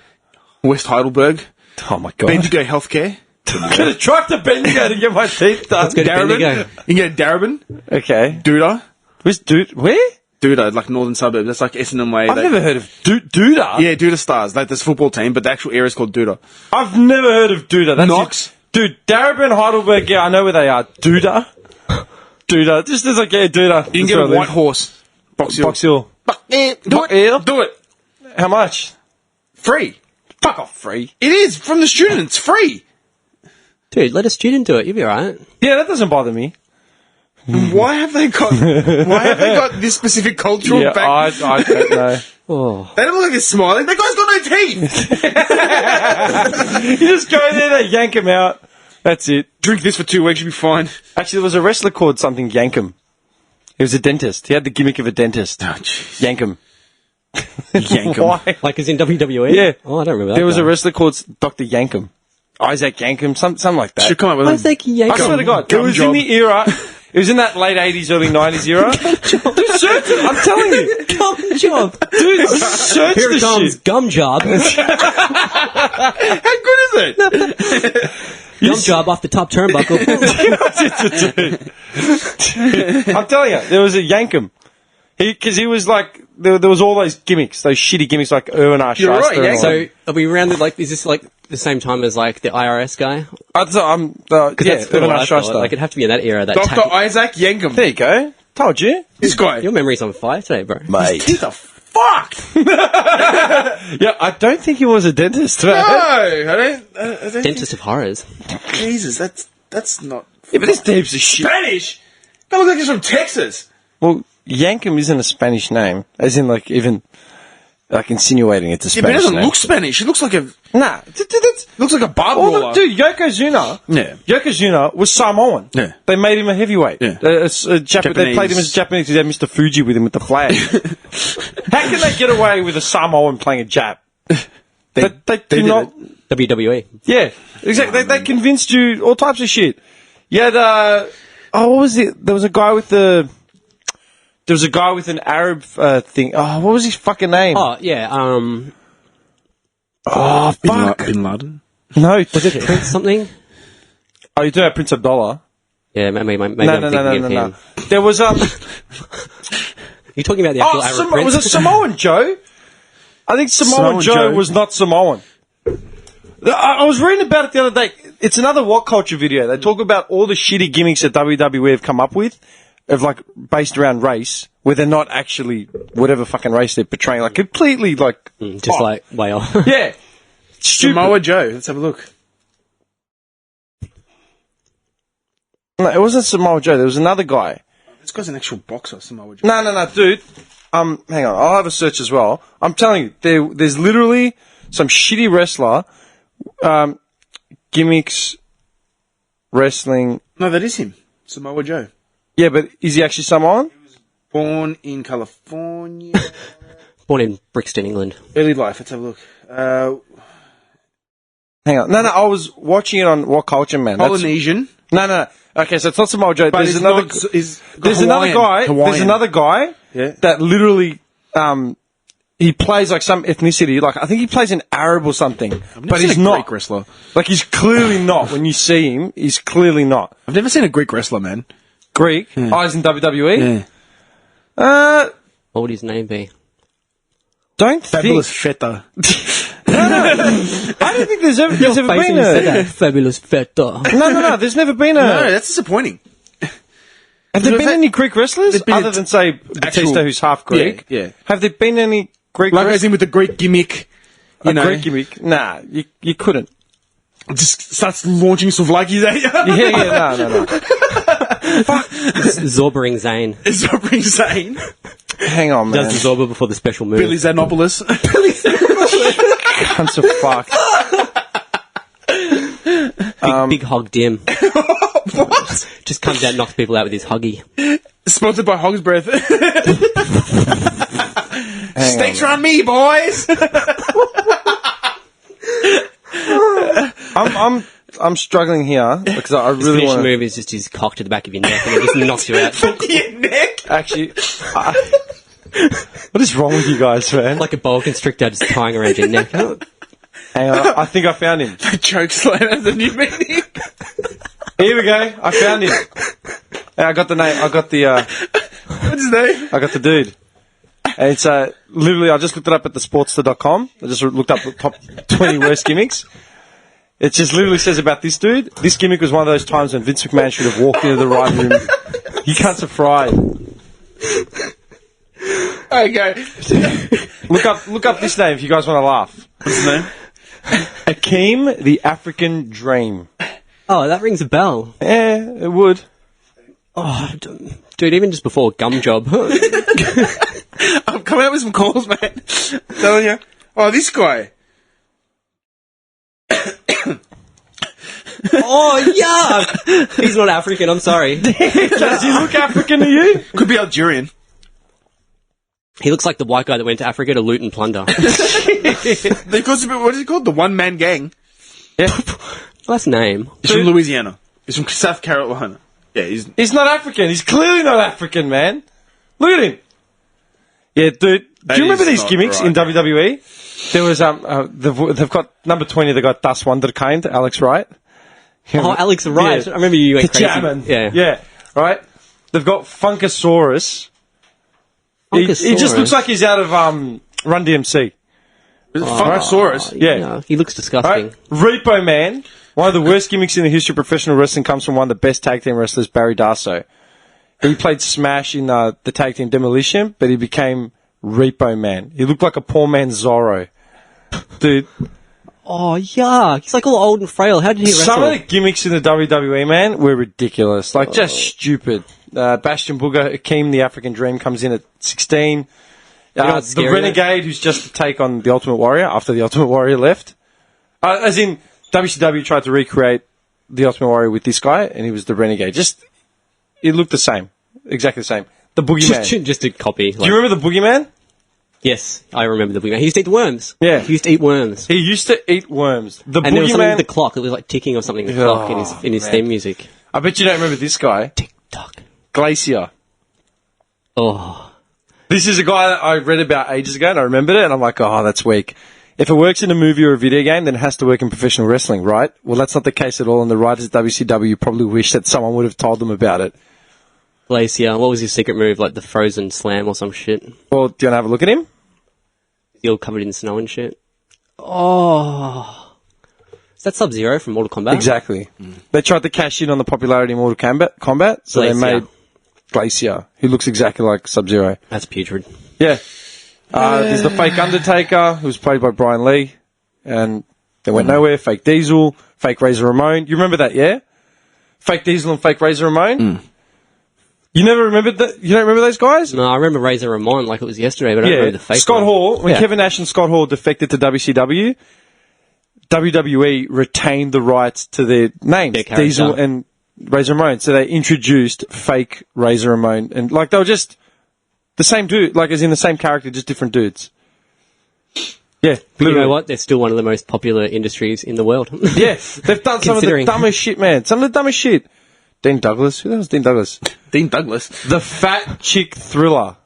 West Heidelberg, Oh my god. Bendigo Healthcare, I'm going to drive to Bendigo to get my teeth done. go to Bendigo. You can get Darabin, Okay. Duda. Where? Duda, like northern suburb. That's like Essendon way. I've never heard of Duda. Yeah, Duda Stars. Like this football team, but the actual area is called Duda. I've never heard of Duda. That's Knox. Dude, Darabin, Heidelberg, yeah, I know where they are. Duda. Just as like, yeah, Duda. You can get a White Horse. Box Hill. Box Hill. Do it. Hill? Do it. How much? Free. Fuck off, free. It is from the students. Free. Dude, let a student do it. You'll be alright. Yeah, that doesn't bother me. Why have they got? Why have they got this specific cultural Yeah, I background? don't know. Oh. They don't look like they're smiling. That guy's got no teeth. You just go there, they yank him out. That's it. Drink this for 2 weeks, you'll be fine. Actually, there was a wrestler called something Yankum. He was a dentist. He had the gimmick of a dentist. Oh, jeez. Yankum. Yank 'em. Why? Like as in WWE? Yeah. Oh, I don't remember that. There was guy. a wrestler called Dr. Yankum. Isaac Yankum, something like that. Should come up with Isaac Yankum. I swear to God, it Gum was job. in the era. It was in that late 80s, early 90s era. Dude, search it. I'm telling you. Gum job. Dude, search Here the it comes. shit. Gum job. How good is it? Gum job off the top turnbuckle. I'm telling you, there was a Yankum. Because he was like, there was all those gimmicks, those shitty gimmicks like Erwin R. You're right, Shyster and all So that. are we rounded like? Is this like the same time as like the IRS guy? Yeah, That's Erwin kinda what R. I thought. Shyster. Like it'd have to be in that era. That Dr. Isaac Yankum. There you go. Told you. This guy. Your memory's on fire today, bro. Mate. Teeth are fucked. Yeah, I don't think he was a dentist, man. No, I don't Dentist of horrors. think- Jesus, that's not Yeah, but this heaps of shit. Spanish. That looks like he's from Texas. Well, Yankum isn't a Spanish name, as in like even like insinuating it's a Yeah, but he Spanish doesn't name. look Spanish. He looks like a Nah, that's looks like a barb all waller. dude. Yokozuna, Yeah. Yokozuna was Samoan. Yeah. They made him a heavyweight. Yeah. They played him as Japanese. They had Mr. Fuji with him with the flag. How can they get away with a Samoan playing a Jap? They do did not. WWE. Yeah, exactly. They convinced you all types of shit. You had what was it? There was a guy with an Arab thing. Oh, what was his fucking name? Oh yeah. Oh, fuck. Bin Laden. No, Was it Prince something? Oh, you're talking about Prince Abdullah? Yeah, maybe I'm No. thinking of him. There was You're talking about the actual Arab Prince. was it Samoan Joe? I think Samoan Joe Joe. was not Samoan. I was reading about it the other day. It's another What Culture video. They talk about all the shitty gimmicks that WWE have come up with, of like based around race, where they're not actually whatever fucking race they're portraying. Like completely like Just like way off. yeah, stupid. Samoa Joe. Let's have a look. No, it wasn't Samoa Joe. There was another guy. This guy's an actual boxer, Samoa Joe. No, dude. Hang on. I'll have a search as well. I'm telling you, there's literally some shitty wrestler, gimmicks, wrestling. No, that is him. Samoa Joe. Yeah, but is he actually Samoan? Born in California. Born in Brixton, England. Early life. Let's have a look. Hang on. No, I was watching it on What Culture, man. Polynesian. No. Okay, so it's not Samoa Joe. But There's it's another. not, is There's another guy. Hawaiian. There's another guy Yeah. that literally. He plays like some ethnicity. Like I think he plays an Arab or something, but he's seen a not. Greek wrestler. Like he's clearly not. When you see him, he's clearly not I've never seen a Greek wrestler, man. Greek. Eyes in WWE. Yeah. What would his name be? Don't Fabulous think. Feta. I don't think there's ever Face been when you said a. that. Fabulous feta. No. There's never been a. No, that's disappointing. Have there been There's any Greek wrestlers been other than say Batista, who's half Greek? Yeah. Have there been any Greek Like as wrestlers? in with the Greek gimmick. You know, Greek gimmick? Nah, you couldn't. just starts launching Souvlakis at you. Yeah, no. Zorbering Zane. It's not pretty insane. Hang on, man. Does the Zorba before the special move. Billy Zanopoulos. Cunts are fucked. Big hog dim. What? Just comes out and knocks people out with his huggy. Sponsored by Hog's Breath. Hang Steaks on, are on me, boys. I'm I'm struggling here because I His really finishing want move is just his cock to the back of your neck and it just knocks you out. Your neck. Actually, what is wrong with you guys, man? Like a boa constrictor just tying around your neck. Hang on, I think I found him. The choke slam has a new meaning. Here we go. I found him. Hey, I got the name. I got the. What's his name? I got the dude. And it's literally. I just looked it up at thesportster.com. I just looked up the top 20 worst gimmicks. It just literally says about this dude. This gimmick was one of those times when Vince McMahon should have walked into the writing room. You cunts are fried. Okay. Look up this name if you guys want to laugh. What's his name? Akeem the African Dream. Oh, that rings a bell. Yeah, it would. Oh, dude, even just before Gum Job. I'm coming up with some calls, man. I'm telling you. Oh, this guy. Oh, yeah! He's not African, I'm sorry. Does he look African to you? Could be Algerian. He looks like the white guy that went to Africa to loot and plunder. What is it called? The One Man Gang. Yeah. Last name. He's from Louisiana. He's from South Carolina. Yeah, He's not African. He's clearly not African, man. Look at him. Yeah, dude. Do That you remember is these not gimmicks right. in WWE? There was they've got number 20. They got Das Wunderkind, Alex Wright. Oh, Alex Wright. Yeah. I remember you went The crazy. German. Yeah. Yeah. Right. They've got Funkasaurus. He just looks like he's out of Run DMC. Is it Funkasaurus? Yeah. No, he looks disgusting. Right? Repo Man. One of the worst gimmicks in the history of professional wrestling comes from one of the best tag team wrestlers, Barry Darso. He played Smash in the tag team Demolition, but he became Repo Man. He looked like a poor man's Zorro. Dude. Oh, yeah. He's like all old and frail. How did he wrestle? Some of the gimmicks in the WWE, man, were ridiculous. Like, just stupid. Bastion Booger, Akeem, the African Dream, comes in at 16. what's The scary, Renegade, who's just a take on the Ultimate Warrior after the Ultimate Warrior left. As in, WCW tried to recreate the Ultimate Warrior with this guy, and he was the Renegade. It looked the same. Exactly the same. The Boogeyman. Just a copy. Do you remember the Boogeyman? Yes, I remember the Boogeyman. He used to eat worms. Yeah. He used to eat worms. He used to eat worms. The And there was something Boogeyman. with the clock. It was like ticking or something, the clock in his man. theme music. I bet you don't remember this guy. Tick-tock. Glacier. Oh. This is a guy that I read about ages ago, and I remembered it, and I'm like, oh, that's weak. If it works in a movie or a video game, then it has to work in professional wrestling, right? Well, that's not the case at all, and the writers at WCW probably wish that someone would have told them about it. Glacier. What was his secret move? Like the frozen slam or some shit? Well, do you want to have a look at him? He all covered in snow and shit. Oh. Is that Sub-Zero from Mortal Kombat? Exactly. They tried to cash in on the popularity of Mortal Kombat, so Glacier. they made Glacier, who looks exactly like Sub-Zero. That's putrid. Yeah. There's the fake Undertaker, who was played by Brian Lee, and they went nowhere. Fake Diesel, fake Razor Ramon. You remember that, yeah? Fake Diesel and fake Razor Ramon? You never remembered that? You don't remember those guys? No, I remember Razor Ramon like it was yesterday, but I don't remember the fake Scott one. Hall, when Yeah. Kevin Nash and Scott Hall defected to WCW, WWE retained the rights to their names, Their character. Diesel and Razor Ramon. So they introduced fake Razor Ramon, and like they were just the same dude, like as in the same character, just different dudes. Yeah, But you literally. know what? They're still one of the most popular industries in the world. Yeah, they've done some of the Considering. dumbest shit, man. Some of the dumbest shit. Dean Douglas. Who the hell's Dean Douglas? Dean Douglas. The Fat Chick Thriller.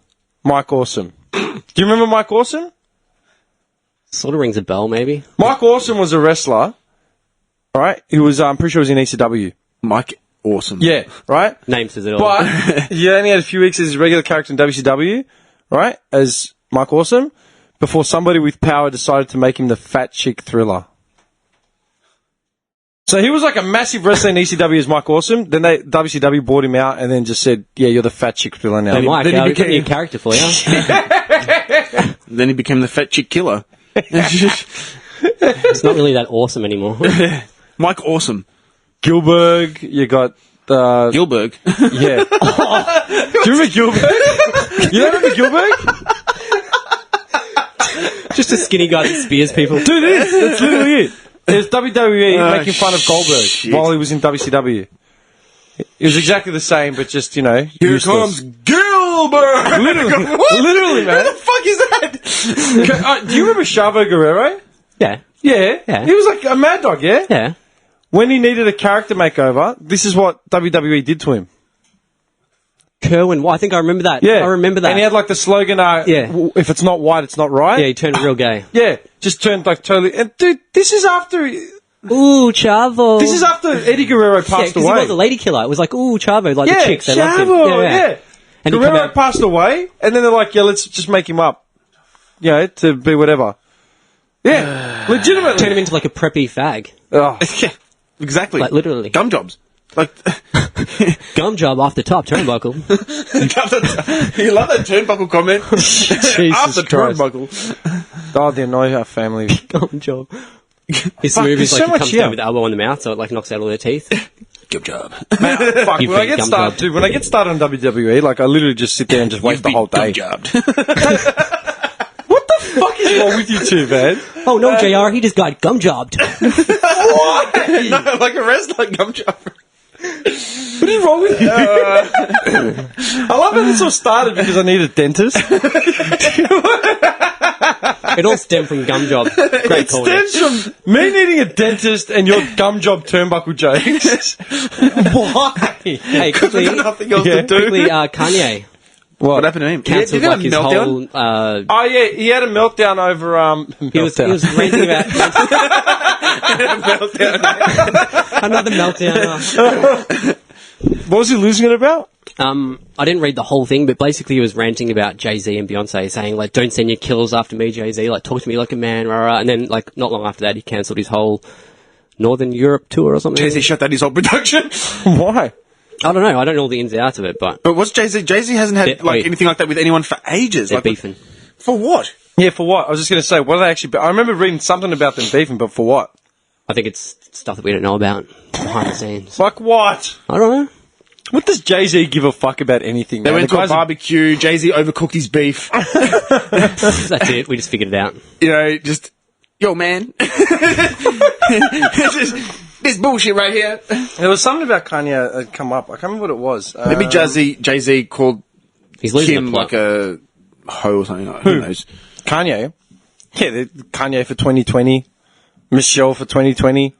Mike Awesome. Do you remember Mike Awesome? Sort of rings a bell, maybe. Mike Awesome was a wrestler, right? He was, I'm pretty sure he was in ECW. Mike Awesome. Yeah, right? Name says it all. But he only had a few weeks as his regular character in WCW, right? As Mike Awesome, before somebody with power decided to make him the Fat Chick Thriller. So he was like a massive wrestler in ECW as Mike Awesome. Then WCW bought him out and then just said, yeah, you're the Fat Chick Thriller now. Hey, Mike, then he I'll became- get a new character for you. Then he became the Fat Chick Killer. It's not really that awesome anymore. Mike Awesome. Gilbert, you got the... Gilberg. Yeah. Do you remember Gilbert? You don't remember Gilbert? Just a skinny guy that spears people. Dude, it is. That's literally it. There's WWE making fun of Goldberg shit. while he was in WCW. It was exactly the same, but just, you know, Here useless. comes Gilbert! Literally, man. What the fuck is that? Okay, do you remember Chavo Guerrero? Yeah. Yeah. Yeah. He was like a mad dog, yeah? Yeah. when he needed a character makeover, this is what WWE did to him. Kerwin, I think I remember that. Yeah. I remember that. And he had like the slogan, Yeah. if it's not white, it's not right. Yeah, he turned real gay. Yeah, just turned like totally. And dude, this is after. Ooh, Chavo. This is after Eddie Guerrero passed because he away. was a lady killer. It was like, ooh, Chavo, like the chicks. They loved him. Chavo, yeah. And he Guerrero passed away, and then they're like, yeah, let's just make him up. You know, to be whatever. Yeah, legitimately. turned him into like a preppy fag. Oh. Yeah, exactly. Like, literally. Gum jobs. Like, Gum job off the top turnbuckle. you love that turnbuckle comment. After Christ. turnbuckle. Oh, they annoy our family. Gum job. His Fuck, move there's is like so he much comes here. down with the elbow in the mouth, so it like knocks out all their teeth. Good job. Man, fuck, You've when I been get gum started, jobbed. dude, when I get started on WWE, like I literally just sit there and just wait the whole day. Jobbed. What the fuck is wrong with you two, man? Oh no, JR, he just got gum jobbed. Why? No, like a wrestler gum job. What is wrong with you? I love how this all started because I need a dentist. It all stemmed from gum job. Great call. Stems from me needing a dentist and your gum job turnbuckle jokes. Why? Hey, quickly, Nothing else to do. quickly, Kanye What happened to him? cancelled Did he like have a his meltdown? whole. Oh yeah, he had a meltdown over He was ranting about another meltdown. What was he losing it about? I didn't read the whole thing, but basically he was ranting about Jay-Z and Beyonce, saying like, "Don't send your killers after me, Jay-Z. Like, talk to me like a man." Rah, rah. And then like not long after that, he cancelled his whole Northern Europe tour or something. Jay-Z shut down his whole production. Why? I don't know. I don't know all the ins and outs of it, but But what's Jay-Z? Jay-Z hasn't had They're- like wait. anything like that with anyone for ages. they're Like, beefing. For what? Yeah, for what? I was just going to say, what are they actually? I remember reading something about them beefing, but for what? I think it's stuff that we don't know about behind the scenes. Like what? I don't know. What does Jay-Z give a fuck about anything? They man? went The to a guy's barbecue. Jay-Z overcooked his beef. That's it. We just figured it out. You know, just yo man, this bullshit right here. There was something about Kanye that come up. I can't remember what it was. Maybe Jay-Z called He's losing Kim the plot. like a hoe or something. Like, who knows? Kanye. Yeah, Kanye for 2020. Michelle for 2020.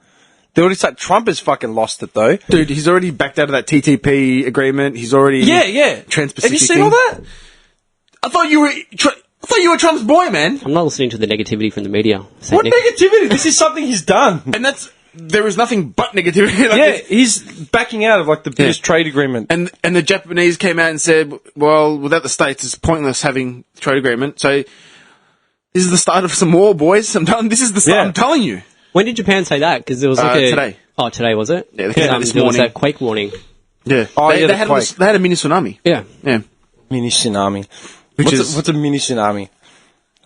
They already said Trump has fucking lost it though. Dude, he's already backed out of that TTP agreement. He's already Yeah. Trans-Pacific Have you seen thing. all that? I thought you were Trump's boy, man. I'm not listening to the negativity from the media. What negativity? This is something he's done. And there is nothing but negativity. Like Yeah, it's- he's backing out of like the biggest trade agreement. And the Japanese came out and said, well, without the States, it's pointless having trade agreement. So this is the start of some war, boys. This is the start. Yeah. I'm telling you. When did Japan say that? Because there was like Today. Oh, today was it? Yeah, they came out this there was morning. that quake warning. Yeah. Oh, yeah, the they had quake. they had a mini tsunami. Yeah. Yeah. Mini tsunami. Which What's is a mini tsunami?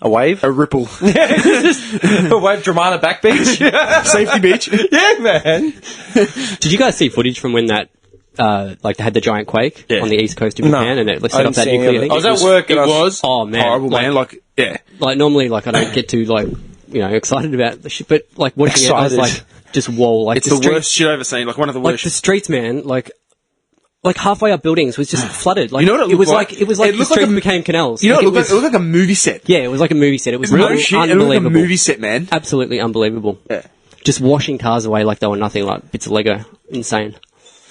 A wave? a ripple. A wave Dramana back beach? Safety beach. Yeah, man. Did you guys see footage from when that, like they had the giant quake Yeah. on the east coast of No. Japan and it I set up didn't that see any nuclear of thing? it. I was at work It and was Oh, man. horrible, Like- man. Like, yeah. Like normally, like I don't get to like, you know, excited about the shit, but like watching it, I was Excited. like, just whoa, like It's the the streets, worst shit I've ever seen. Like one of the like worst. the streets, man, like halfway up buildings was just flooded. Like You know what it was looked like? it was like It the looked like streets a- became canals. You know, Like, it looked like a movie set. yeah, it was like a movie set. It was No really shit. It looked unbelievable. like a movie set, man. Absolutely unbelievable. Yeah. Just washing cars away like they were nothing, like bits of Lego. Insane.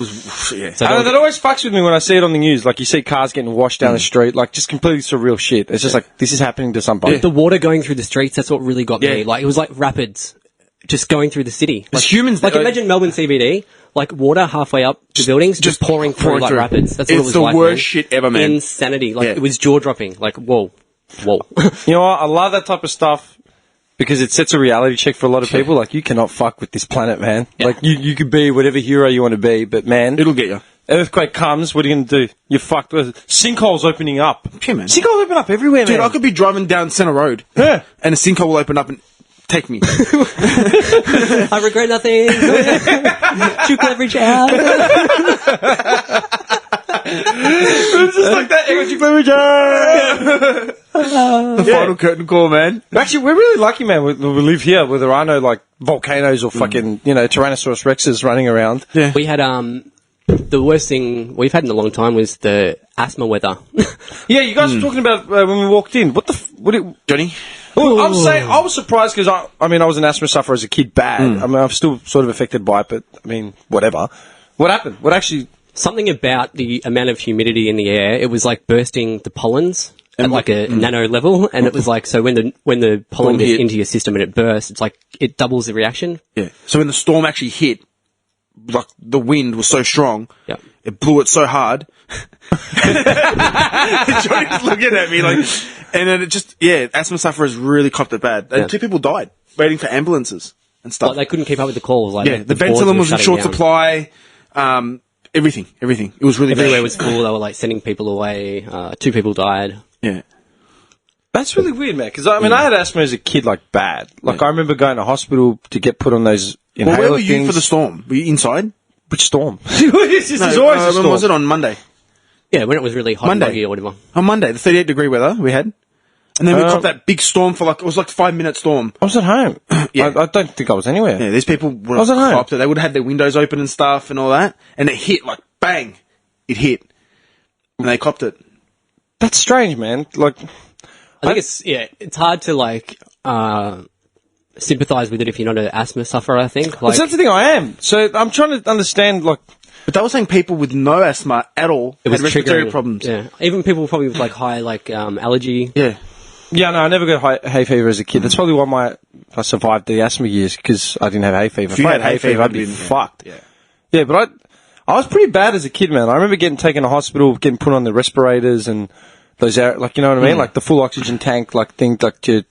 Yeah. So I know, don't- that always fucks with me when I see it on the news. Like, you see cars getting washed down the street, like, just completely surreal shit. It's just like, this is happening to somebody. the water going through the streets, that's what really got me. Yeah. Like, it was like rapids just going through the city. Like, humans like that- imagine Melbourne CBD, like water halfway up the buildings, just pouring through like rapids. That's what it It's was the like. worst man. shit ever, man. Insanity. Like, Yeah. it was jaw dropping. Like, whoa. Whoa. You know what? I love that type of stuff because it sets a reality check for a lot of people. Like, you cannot fuck with this planet, man. Like, you could be whatever hero you want to be, but man, It'll get you. earthquake comes, what are you going to do? You're fucked with sinkholes opening up. Yeah, man. Sinkholes open up everywhere, Dude, man. I could be driving down Centre Road. Yeah. And a sinkhole will open up and take me. I regret nothing. Shoot leverage out. It's just like that energy The final curtain call, man. Actually, we're really lucky, man. We live here where there are no, like, volcanoes or fucking, Tyrannosaurus Rexes running around. Yeah. We had, the worst thing we've had in a long time was the asthma weather. Yeah, you guys were talking about when we walked in. What the... Johnny? Well, I'm saying I was surprised because I was an asthma sufferer as a kid. Bad. I mean, I'm still sort of affected by it, but I mean, whatever. What happened? What actually? Something about the amount of humidity in the air. It was like bursting the pollens at like a nano level, and it was like so when the pollen gets into your system and it bursts, it's like it doubles the reaction. Yeah. So when the storm actually hit, like the wind was so strong, Yeah. it blew it so hard. Johnny's looking at me like, and then it just asthma sufferers really copped it bad. And 2 people died waiting for ambulances and stuff. Like they couldn't keep up with the calls. Like the boards Ventolin were was in shutting short down. supply. Everything. It was really Everywhere bad. was full. They were like sending people away. 2 people died. Yeah. That's really weird, man. Because I mean, I had asthma as a kid, like bad. Like I remember going to hospital to get put on those inhaler Well, where were you things. for the storm? Were you inside? Which storm? There's always a when storm. was it on Monday? Yeah, when it was really hot Monday. and muggy or whatever. On Monday, the 38-degree weather we had. And then we caught that big storm for it was like a 5-minute storm. I was at home. Yeah. I don't think I was anywhere. Yeah, these people would I was have at home. copped it. They would have had their windows open and stuff and all that. And it hit, like, bang. It hit. And they copped it. That's strange, man. Like, I think it's hard to like sympathise with it if you're not an asthma sufferer. I think. Like, that's the thing. I am. So I'm trying to understand. Like, But they were saying people with no asthma at all it had was respiratory triggering. problems. Yeah, even people probably with like high allergy. Yeah. yeah, no, I never got hay fever as a kid. That's probably why I survived the asthma years because I didn't have hay fever. If you I had had hay fever, I'd be been- fucked. Yeah. Yeah, but I was pretty bad as a kid, man. I remember getting taken to hospital, getting put on the respirators and those like you know what I mean, like the full oxygen tank, like thing, like the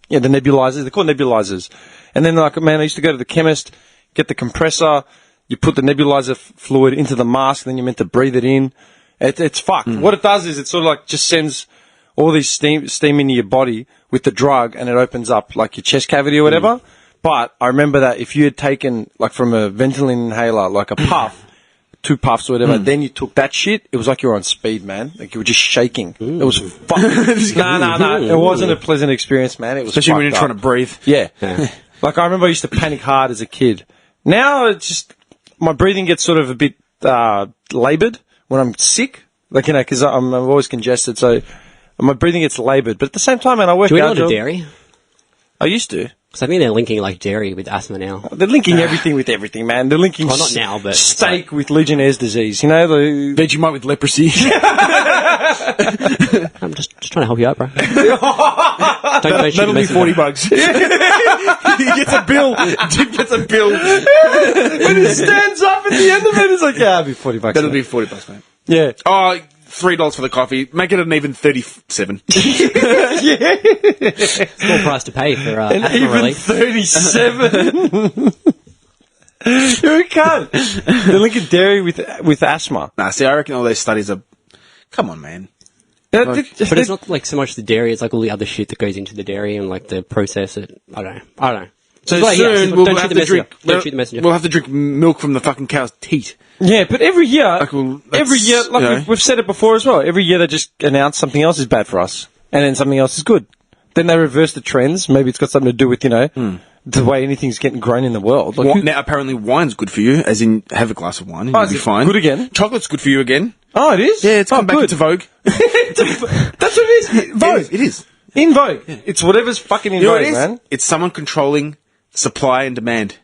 nebulizers. They're called nebulizers. And then like man, I used to go to the chemist, get the compressor. You put the nebulizer fluid into the mask, then you're meant to breathe it in. It's fucked. What it does is it sort of like just sends all these steam into your body with the drug, and it opens up like your chest cavity or whatever. But I remember that if you had taken like from a Ventolin inhaler, like a puff, 2 puffs or whatever, then you took that shit, it was like you were on speed, man. Like you were just shaking. It was fucking... No. It wasn't a pleasant experience, man. It was Especially when you're fucked trying up. to breathe. Yeah. Like I remember I used to panic hard as a kid. Now it's just... My breathing gets sort of a bit laboured when I'm sick. Like, you know, because I'm always congested, so my breathing gets laboured. But at the same time, man, I work Do we out. know dairy? I used to. Because I think they're linking like dairy with asthma now. They're linking everything with everything, man. They're linking Well, not now, but- steak with Legionnaire's disease. You know, the Vegemite with leprosy. I'm just trying to help you out, bro. don't shoot That'll the be messenger. $40. He gets a bill. Jim gets a bill. when he stands up at the end of it, it's like, yeah, it'll be $40. That'll mate. be $40, mate. Yeah. Oh, $3 for the coffee. Make it an even 37. Small price to pay for asthma Even relief. 37. You're a cunt. They're linking dairy with asthma. Nah, see, I reckon all those studies are... Come on, man. But it's not like so much the dairy; it's like all the other shit that goes into the dairy and like the process. It, I don't know. So Well, yeah, soon don't we'll shoot have the to messenger. drink... Don't shoot the messenger. We'll have to drink milk from the fucking cow's teat. Yeah, but every year, well, every that's, year, like you know. we've said it before as well. Every year they just announce something else is bad for us, and then something else is good. Then they reverse the trends. Maybe it's got something to do with the way anything's getting grown in the world. Like, Now, apparently wine's good for you, as in have a glass of wine and Oh, you'll is be it fine. good again? Chocolate's good for you again. oh, it is. Yeah, it's come back good. into vogue. That's what it is. Vogue. It is. In vogue. It's whatever's fucking in You know vogue, what it is? man. It's someone controlling supply and demand.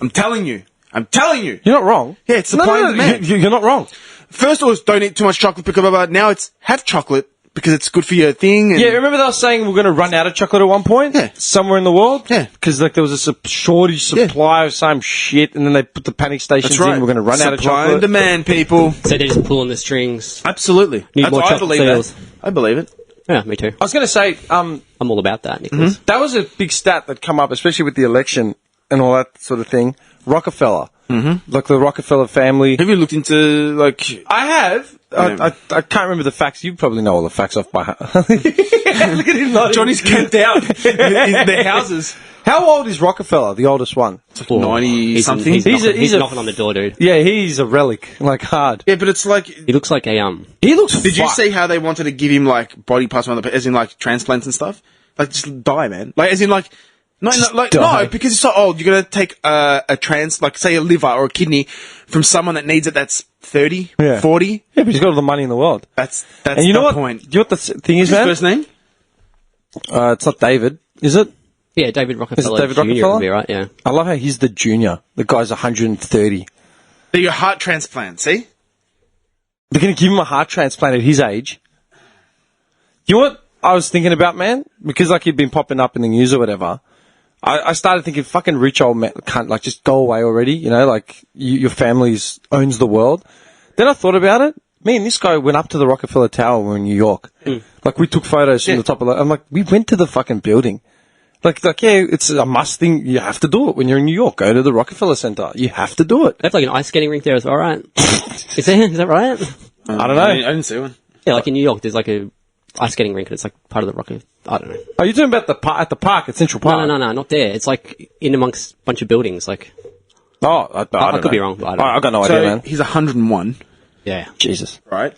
I'm telling you. You're not wrong. Yeah, it's supply and demand. You're not wrong. First it was don't eat too much chocolate because blah, blah, blah. Now it's have chocolate because it's good for your thing. And Yeah, remember they were saying we're going to run out of chocolate at one point? Yeah. Somewhere in the world? Yeah. Because like, there was a shortage supply of some shit, and then they put the panic stations That's right. in. We're going to run out of Supply chocolate. and demand, people. So they're just pulling the strings. Absolutely. Need more I chocolate believe sales. that. I believe it. Yeah, me too. I was going to say, I'm all about that, Nicholas. that was a big stat that come up, especially with the election and all that sort of thing. Rockefeller. Mm-hmm. Like the Rockefeller family. Have you looked into, like... I have. I can't remember the facts. You probably know all the facts off by heart. Look at him nodding. Johnny's camped out in their houses. How old is Rockefeller, the oldest one? 90-something. He's knocking on the door, dude. Yeah, he's a relic. Like, hard. Yeah, but it's like... He looks like a He looks Did you fucked. see how they wanted to give him, like, body parts, as in, like, transplants and stuff? Like, just die, man. Like, as in, like... No, die. no, because it's so old. You're going to take a like, say, a liver or a kidney from someone that needs it that's 30, Yeah. 40. Yeah, but he's got all the money in the world. That's And you the know what? point. You know what the thing is, His man? first name? It's not David, is it? Yeah, David Rockefeller David Jr. Rockefeller? would be right, yeah. I love how he's the junior. The guy's 130. They're your heart transplant, see? They're going to give him a heart transplant at his age. You know what I was thinking about, man? Because, like, he'd been popping up in the news or whatever. I started thinking, fucking rich old man, can't, like, just go away already, you know? Like, your family owns the world. Then I thought about it. Me and this guy went up to the Rockefeller Tower when we were in New York. Like, we took photos from the top of the... I'm like, we went to the fucking building. Like, yeah, it's a must thing. You have to do it when you're in New York. Go to the Rockefeller Center. You have to do it. They have like an ice skating rink there as well, right? Is that right? I don't know. I didn't see one. Yeah, like in New York, there's like a ice skating rink and it's like part of the Rocket. I don't know. Are you talking about at the park at Central Park? No, not there. It's like in amongst a bunch of buildings. Like, Oh, I don't could be know. wrong, but I don't know. I got no So idea, man. he's 101, yeah. Jesus. right?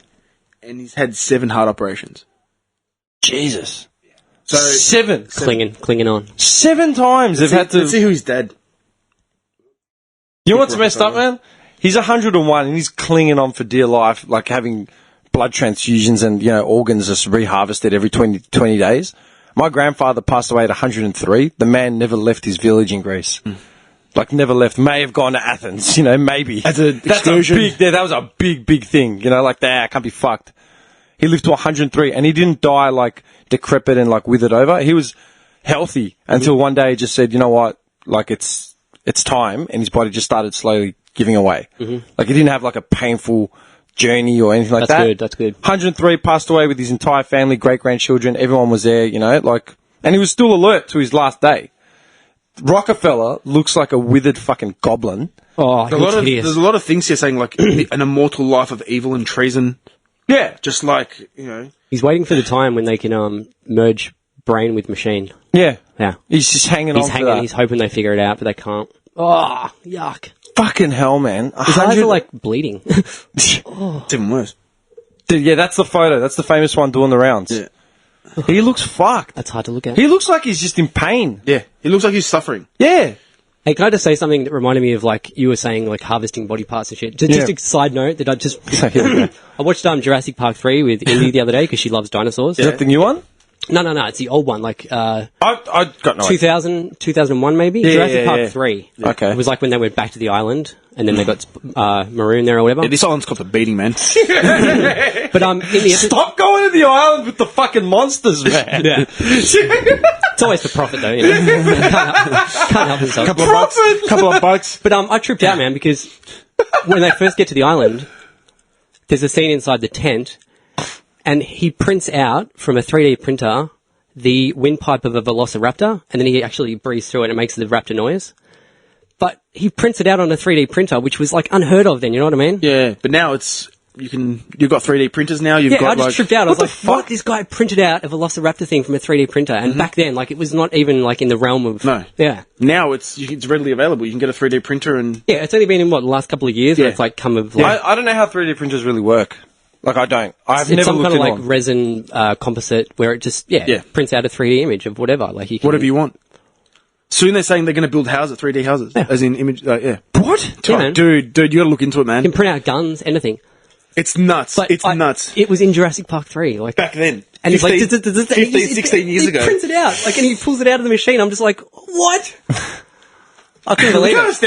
And he's had 7 heart operations. Jesus. So Seven Clinging on. 7 times they've had to... Let's see who he's dead. You know what's messed up, man? He's 101 and he's clinging on for dear life, like having blood transfusions and, you know, organs just reharvested every 20 days. My grandfather passed away at 103. The man never left his village in Greece. Like, never left. May have gone to Athens, you know, maybe. As an That's excursion. that was a big thing, you know, like, that can't be fucked. He lived to 103 and he didn't die, like, decrepit and, like, withered over. He was healthy until one day he just said, you know what, like, it's time, and his body just started slowly giving away. Like, he didn't have, like, a painful journey or anything like that. That's good. 103, passed away with his entire family, great-grandchildren, everyone was there, you know, like, and he was still alert to his last day. Rockefeller looks like a withered fucking goblin. Oh, he looks hideous. There's a lot of things here saying, like, an immortal life of evil and treason. Yeah. Just like, you know... He's waiting for the time when they can merge brain with machine. Yeah. Yeah. He's just hanging on to that. He's hoping they figure it out, but they can't. Oh, yuck. Fucking hell, man. His eyes are like bleeding. It's even worse. Dude, yeah, that's the photo. That's the famous one doing the rounds. Yeah. He looks fucked. That's hard to look at. He looks like he's just in pain. Yeah. He looks like he's suffering. Yeah. Hey, can I just say something that reminded me of, like, you were saying, like, harvesting body parts and shit? Just a side note that I just... I watched Jurassic Park 3 with Indy the other day because she loves dinosaurs. Is that the new one? No, it's the old one, like, I got no idea. 2001 maybe? Yeah, Jurassic Park yeah. 3. Yeah. Okay. It was like when they went back to the island and then they got marooned there or whatever. Yeah, this island's called a beating, man. But in the Stop going to the island with the fucking monsters, man. Yeah. It's always for profit, though. You know? can't help himself. Couple of bucks. But I tripped out, man, because when they first get to the island, there's a scene inside the tent, and he prints out from a 3D printer the windpipe of a velociraptor, and then he actually breathes through it and it makes the raptor noise. But he prints it out on a 3D printer, which was like unheard of then, you know what I mean? Yeah, but now you've got 3D printers now. You've Yeah, got I just like, tripped out. I was like, fuck? what? This guy printed out a velociraptor thing from a 3D printer, and back then, like, it was not even like in the realm of... No. Yeah. Now it's readily available. You can get a 3D printer and... Yeah, it's only been in, the last couple of years where it's like come of like... I don't know how 3D printers really work. Like, I don't. I've It's never some looked kind of into like one. resin composite where it just prints out a 3D image of whatever. Like you can, Whatever you want. Soon they're saying they're going to build 3D houses. As in image... yeah. What? Yeah, man. Dude, you got to look into it, man. You can print out guns, anything. It's nuts. But It's nuts. It was in Jurassic Park 3. Like, Back then. and he's like, 15, 16 years ago. He prints it out, like, and he pulls it out of the machine. I'm just like, what? I couldn't believe it.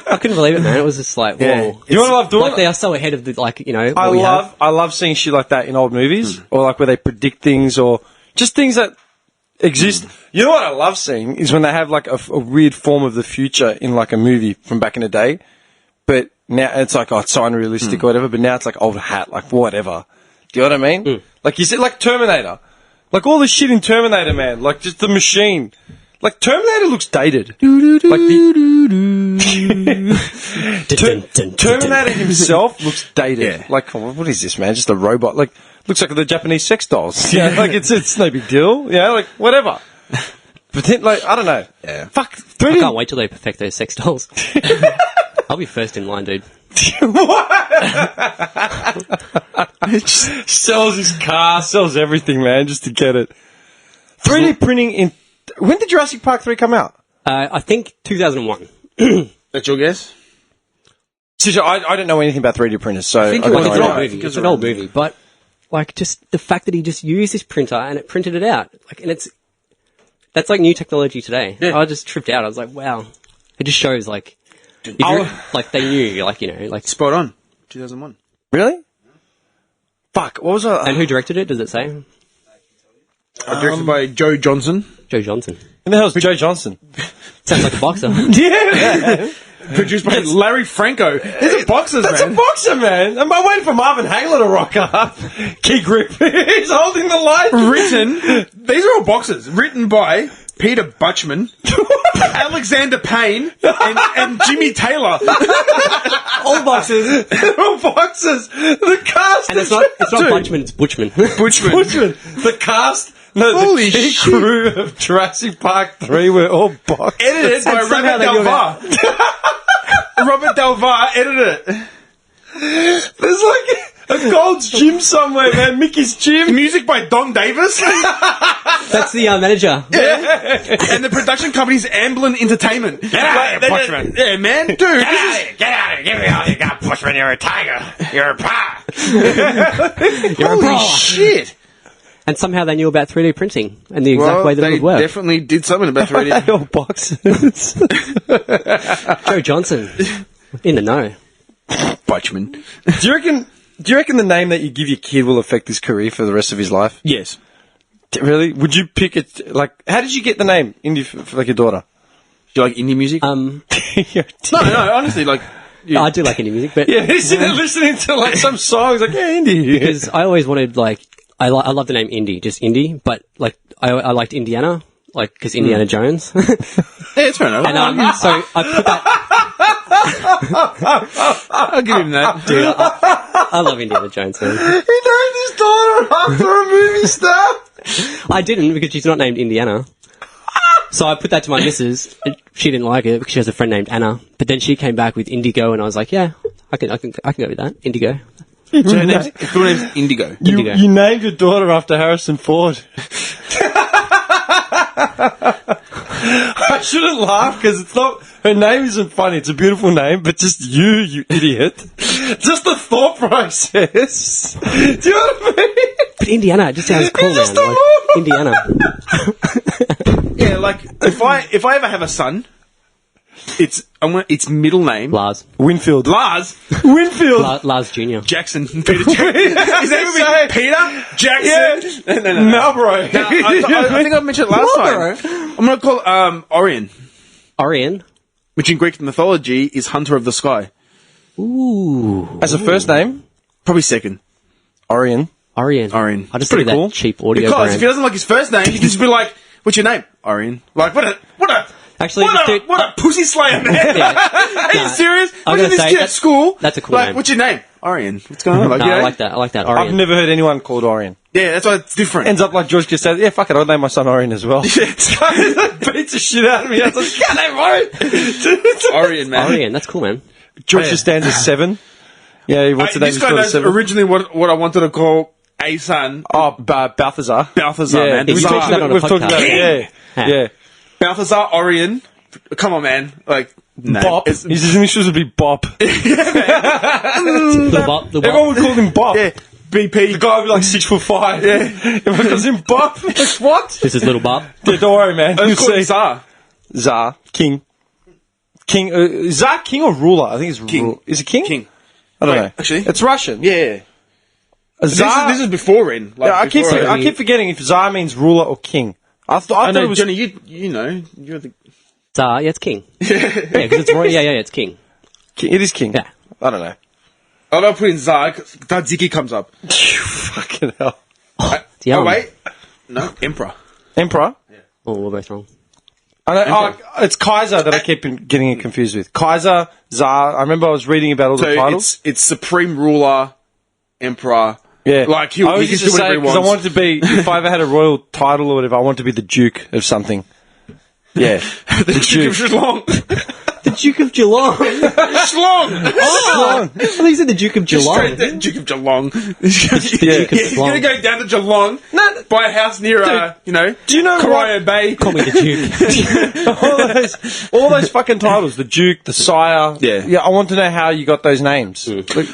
I couldn't believe it, man. It was just like, whoa. Yeah. You know what I love doing? Like, they are so ahead of the, like, you know, I what we have. love seeing shit like that in old movies, or like where they predict things, or just things that exist. You know what I love seeing is when they have like a weird form of the future in like a movie from back in the day, but now it's like, oh, it's so unrealistic or whatever, but now it's like old hat, like whatever. Do you know what I mean? Like you said, like Terminator. Like all the shit in Terminator, man. Like just the machine. Like Terminator looks dated. Like Terminator himself looks dated. Yeah. Like what is this, man? Just a robot. Like looks like the Japanese sex dolls. Yeah, like it's no big deal. Yeah, like whatever. But then, like I don't know. Yeah. Fuck. I 3D. can't wait till they perfect those sex dolls. I'll be first in line, dude. Sells his car, sells everything, man, just to get it. 3D printing in. When did Jurassic Park 3 come out? I think 2001. That's your guess? I don't know anything about 3D printers, so think I it got was no an idea. old movie. It's an old movie, but like, just the fact that he just used this printer and it printed it out. Like, and that's like new technology today. Yeah. I just tripped out. I was like, wow. It just shows, like, if you're, like, they knew, like, you know, like. Spot on. 2001. Really? Fuck, what was I... And who directed it? Does it say? Directed by Joe Johnson. Joe Johnson. Who the hell's Joe Johnson? Sounds like a boxer. Yeah. Produced by Larry Franco. These are boxers, That's man. a boxer, man. I'm waiting for Marvin Hagler to rock up. Key grip. He's holding the light. These are all boxers. Written by Peter Butchman, Alexander Payne, and Jimmy Taylor. All boxers. They're all boxers. The cast. And it's not Butchman, it's Butchman. Butchman. The cast. No, Holy the key shit. crew of Jurassic Park 3 were all boxers. Edited by somehow Robert they knew Delvar. Robert Delvar edited it. There's like a Gold's Gym somewhere, man. Mickey's Gym. Music by Don Davis. That's the manager. Yeah. And the production company's Amblin Entertainment. Get out of here, Butchman. Yeah, man. Dude. Get out of here. Give me all you got, Bushman. You're a tiger. You're a pie. Holy shit. And somehow they knew about 3D printing and the exact way that it would work. They definitely did something about 3D. They're all boxers. Joe Johnson. In the know. Butchman. Do you reckon the name that you give your kid will affect his career for the rest of his life? Yes. Really? Would you pick it, like, how did you get the name Indie for like your daughter? Do you like indie music? No, honestly, like... I do like indie music, but Yeah, he's sitting there listening to like some songs, like, yeah, indie. because I always wanted, like, I love the name indie, just indie, but like I liked Indiana, like because Indiana Jones. Yeah, it's fair enough. And so I put that. I'll give him that. Dude, I love Indiana Jones, man. He named his daughter after a movie star. I didn't because she's not named Indiana. So I put that to my missus. And she didn't like it because she has a friend named Anna. But then she came back with Indigo, and I was like, yeah, I can go with that. Indigo. So her name's Indigo. Indigo. You named your daughter after Harrison Ford. I shouldn't laugh because it's not. Her name isn't funny. It's a beautiful name, but just you idiot. Just the thought process. Do you know what I mean? But Indiana, it just sounds cool, just man. Like, Indiana. Yeah, like if I ever have a son, its middle name Lars. Winfield. Lars Lars Jr. Jackson. Peter Jackson. Is that Peter Jackson? Yeah. No. Marlboro. I think I mentioned it last time. I'm gonna call Orion, Orion. which in Greek mythology is Hunter of the Sky. Ooh. As a first name, Probably second. Orion. Orion. Orion. I just Pretty pretty cool. that cheap audio Because brand. if he doesn't like his first name, he can just be like, "What's your name?" Orion. Like Actually, what a pussy slayer, man. Are you serious? I'm Look gonna at this say kid at that's- school. that's a cool like, name. What's your name? Orion. What's going on? Like, No, you know? I like that. I've Orion. never heard anyone called Orion. Yeah, that's why it's different. Ends up like George Costanza. Yeah, fuck it. I'll name my son Orion as well. This guy beats the shit out of me. I was like, yeah, name Orion. Orion, man. Orion, that's cool, man. George Oh, yeah. Costanza's 7. Yeah, what's the name? This guy knows originally what I wanted to call a son. Oh, Balthazar. Balthazar, Yeah, man. He's we've talked talked about it on a we've talked about podcast. it. Yeah. Balthazar, Orion. Come on, man. Like, no. Bop. It's- His initials would be Bop. Little Bob. Everyone would call him Bop. Yeah. BP. The guy would be like 6'5". Yeah. Everyone calls him Bop. Like, what? This is Little Bob. Yeah, don't worry, man. Let's You call him see. Tsar. Tsar. King. Tsar King or ruler? I think it's King. Is it King? King. I don't Wait, know. actually? It's Russian. Yeah. Tsar. This is before Ren. Like, Yeah, I before keep forgetting if Tsar means ruler or king. I thought I know, it was Johnny, you know. You're the... Tsar, yeah, it's King. Yeah, because it's royal. Yeah, it's King. It is king. Yeah. I don't know. I don't put in Tsar, Tadziki comes up. Fucking hell. Yum. Oh, wait. No, Emperor. Emperor. Oh, we're both wrong. I know, it's Kaiser that I keep getting it confused with. Kaiser, Tsar. I remember I was reading about all the So titles. it's Supreme Ruler, Emperor. Yeah, Like, he I always can used do to say whatever he because I wants. wanted to be. If I ever had a royal title or whatever, I wanted to be the Duke of something. Yeah, The Duke of Shlong. The Duke of Geelong. Schlong! Oh, I thought you said the Duke of Geelong. Straight there, Duke of Geelong. Duke of He's Geelong. going to go down to Geelong, buy a house near, do you know Corio Bay. Call me the Duke. all those fucking titles, the Duke, the Sire. Yeah. I want to know how you got those names.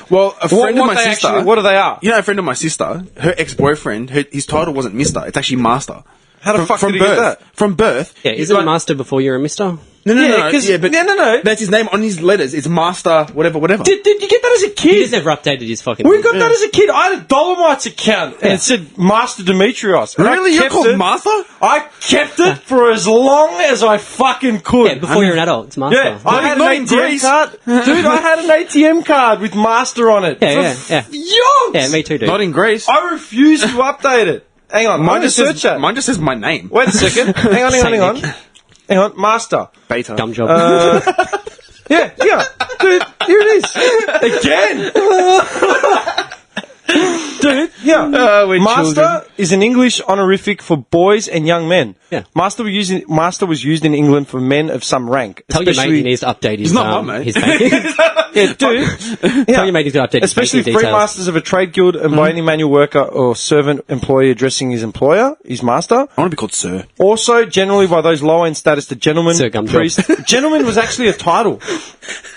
Well, a friend of my they sister... actually, what are they are? You know, a friend of my sister, her ex-boyfriend, his title wasn't Mister, it's actually Master. How the fuck did he get birth. that? From birth. Yeah, isn't it master before you're a mister? No. but no. That's his name on his letters. It's Master, whatever. Did you get that as a He kid? just never updated his fucking... We got that as a kid. I had a Dolomites account and it said Master Demetrios. And I Really? You're kept called it. Master? I kept it for as long as I fucking could. Yeah, before you're an adult, it's master. Yeah, I had not an in ATM Greece. card. Dude, I had an ATM card with Master on it. Yeah. Yonks! Yeah, me too, dude. Not in Greece. I refuse to update it. Hang on, Mine just search that. mine just says my name. Wait a second. Hang on. Hang on, Master. Beta. Dumb job. Yeah. Dude, here it is. Again. Dude, yeah. we're Master children. is an English honorific for boys and young men. Yeah. Master was used in England for men of some rank. Tell your mate he needs to update his, not my mate. his banking. Yeah, dude. Tell your mate he's got to update Especially his banking free details. masters of a trade guild and by any manual worker or servant employee addressing his employer, his master. I want to be called Sir. Also, generally by those lower in status, the gentleman, Sir Gumjob. priest. Gentleman was actually a title.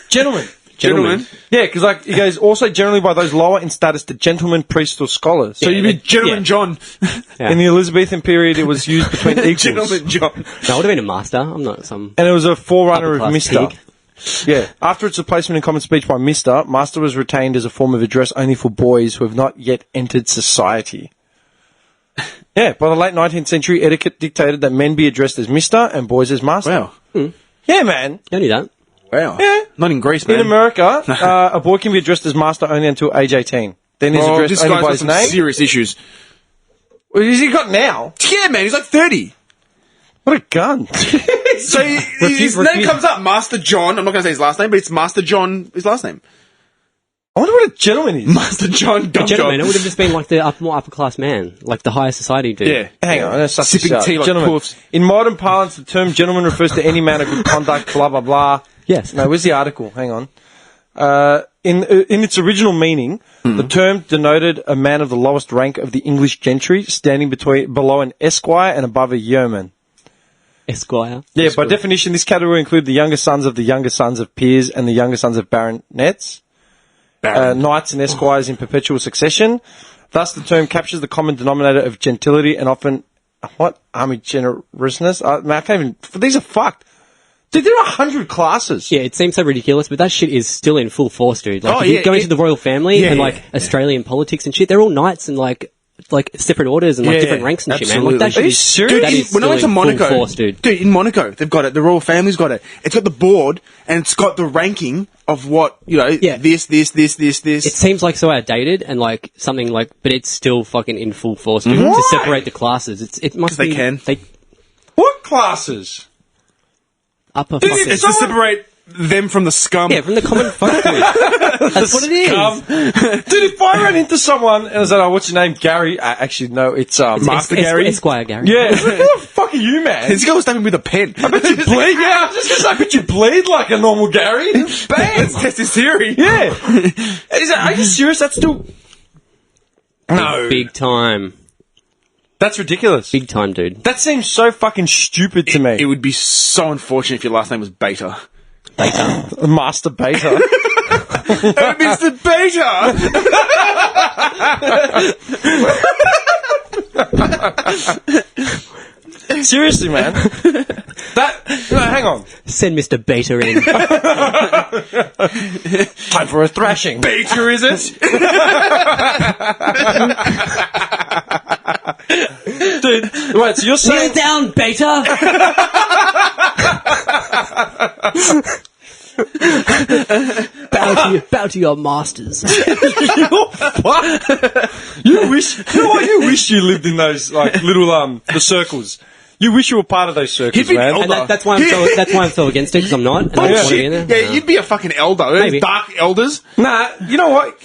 Gentleman. Gentleman. Yeah, because he goes also generally by those lower in status to gentlemen, priests, or scholars. So you mean Gentleman yeah. John. In the Elizabethan period, it was used between equals. Gentleman John. No, I would have been a master. I'm not some... And it was a forerunner of Upper-class Mister. pig. Yeah. After its replacement in common speech by Mister, Master was retained as a form of address only for boys who have not yet entered society. Yeah, by the late 19th century, etiquette dictated that men be addressed as Mister and boys as Master. Wow. Yeah, man. I knew that. Wow. Yeah. Not in Greece, man. In America, a boy can be addressed as Master only until age 18. Then he's Oh, addressed this only guy's by got his some name. serious issues. What has he got now? Yeah, man, he's like 30. What a gun. So his name comes up, Master John. I'm not going to say his last name, but it's Master John, his last name. I wonder what a gentleman is. Master John Gumjob. Gentleman, it would have just been like the more upper class man, like the higher society dude. Yeah. Hang on, that's such Sipping a tea like gentleman. puffs. In modern parlance, the term gentleman refers to any man of good conduct, blah, blah, blah. Yes. No, where's the article? Hang on. In its original meaning, the term denoted a man of the lowest rank of the English gentry, standing below an esquire and above a yeoman. Esquire. Yeah, by definition, this category include the younger sons of the younger sons of peers and the younger sons of baronets, knights and esquires in perpetual succession. Thus, the term captures the common denominator of gentility and often, army generousness? I can't even, these are fucked. Dude, there are 100 classes. Yeah, it seems so ridiculous, but that shit is still in full force, dude. Like, Oh, if you yeah, go into the royal family and, like, yeah. Australian politics and shit, they're all knights and, like separate orders and, like, Yeah, different ranks and shit, man. Like, that Are shit you is, serious? that is When I went to still in Monaco, full force, dude. in Monaco, they've got it. The royal family's got it. It's got the board, and it's got the ranking of what, Yeah. this. It seems like so outdated and, like, something like, but it's still fucking in full force, dude, to separate the classes. It must they be... can. What classes? Upper Dude, fucking... It's to separate them from the scum. Yeah, from the common folk, dude. That's what it is. Dude, if I ran into someone and I said, "Oh, what's your name, Gary?" Actually, no, it's Master Gary. Esquire Gary. Yeah, who the fuck are you, man? This guy was stabbing me with a pen. I bet you bleed. Yeah, I was just gonna say, I bet you bleed like a normal Gary. Bang. Let's test his theory. Yeah. Are you serious? That's still no. Big time. That's ridiculous. Big time, dude. That seems so fucking stupid to me. It would be so unfortunate if your last name was Beta. Master Beta. Mr. Beta! Seriously, man. Hang on. Send Mr. Beta in. Time for a thrashing. Beta, is it? Dude, wait, so you're saying... Kneel down, Beta! bow to your masters. What? You wish you lived in those, like, little, the circles. You wish you were part of those circles, He'd be man. elder. And that's why I'm so against it, because I'm not. And I don't want to be in there. Yeah, you'd be a fucking elder. Maybe. Dark elders. Nah, you know what?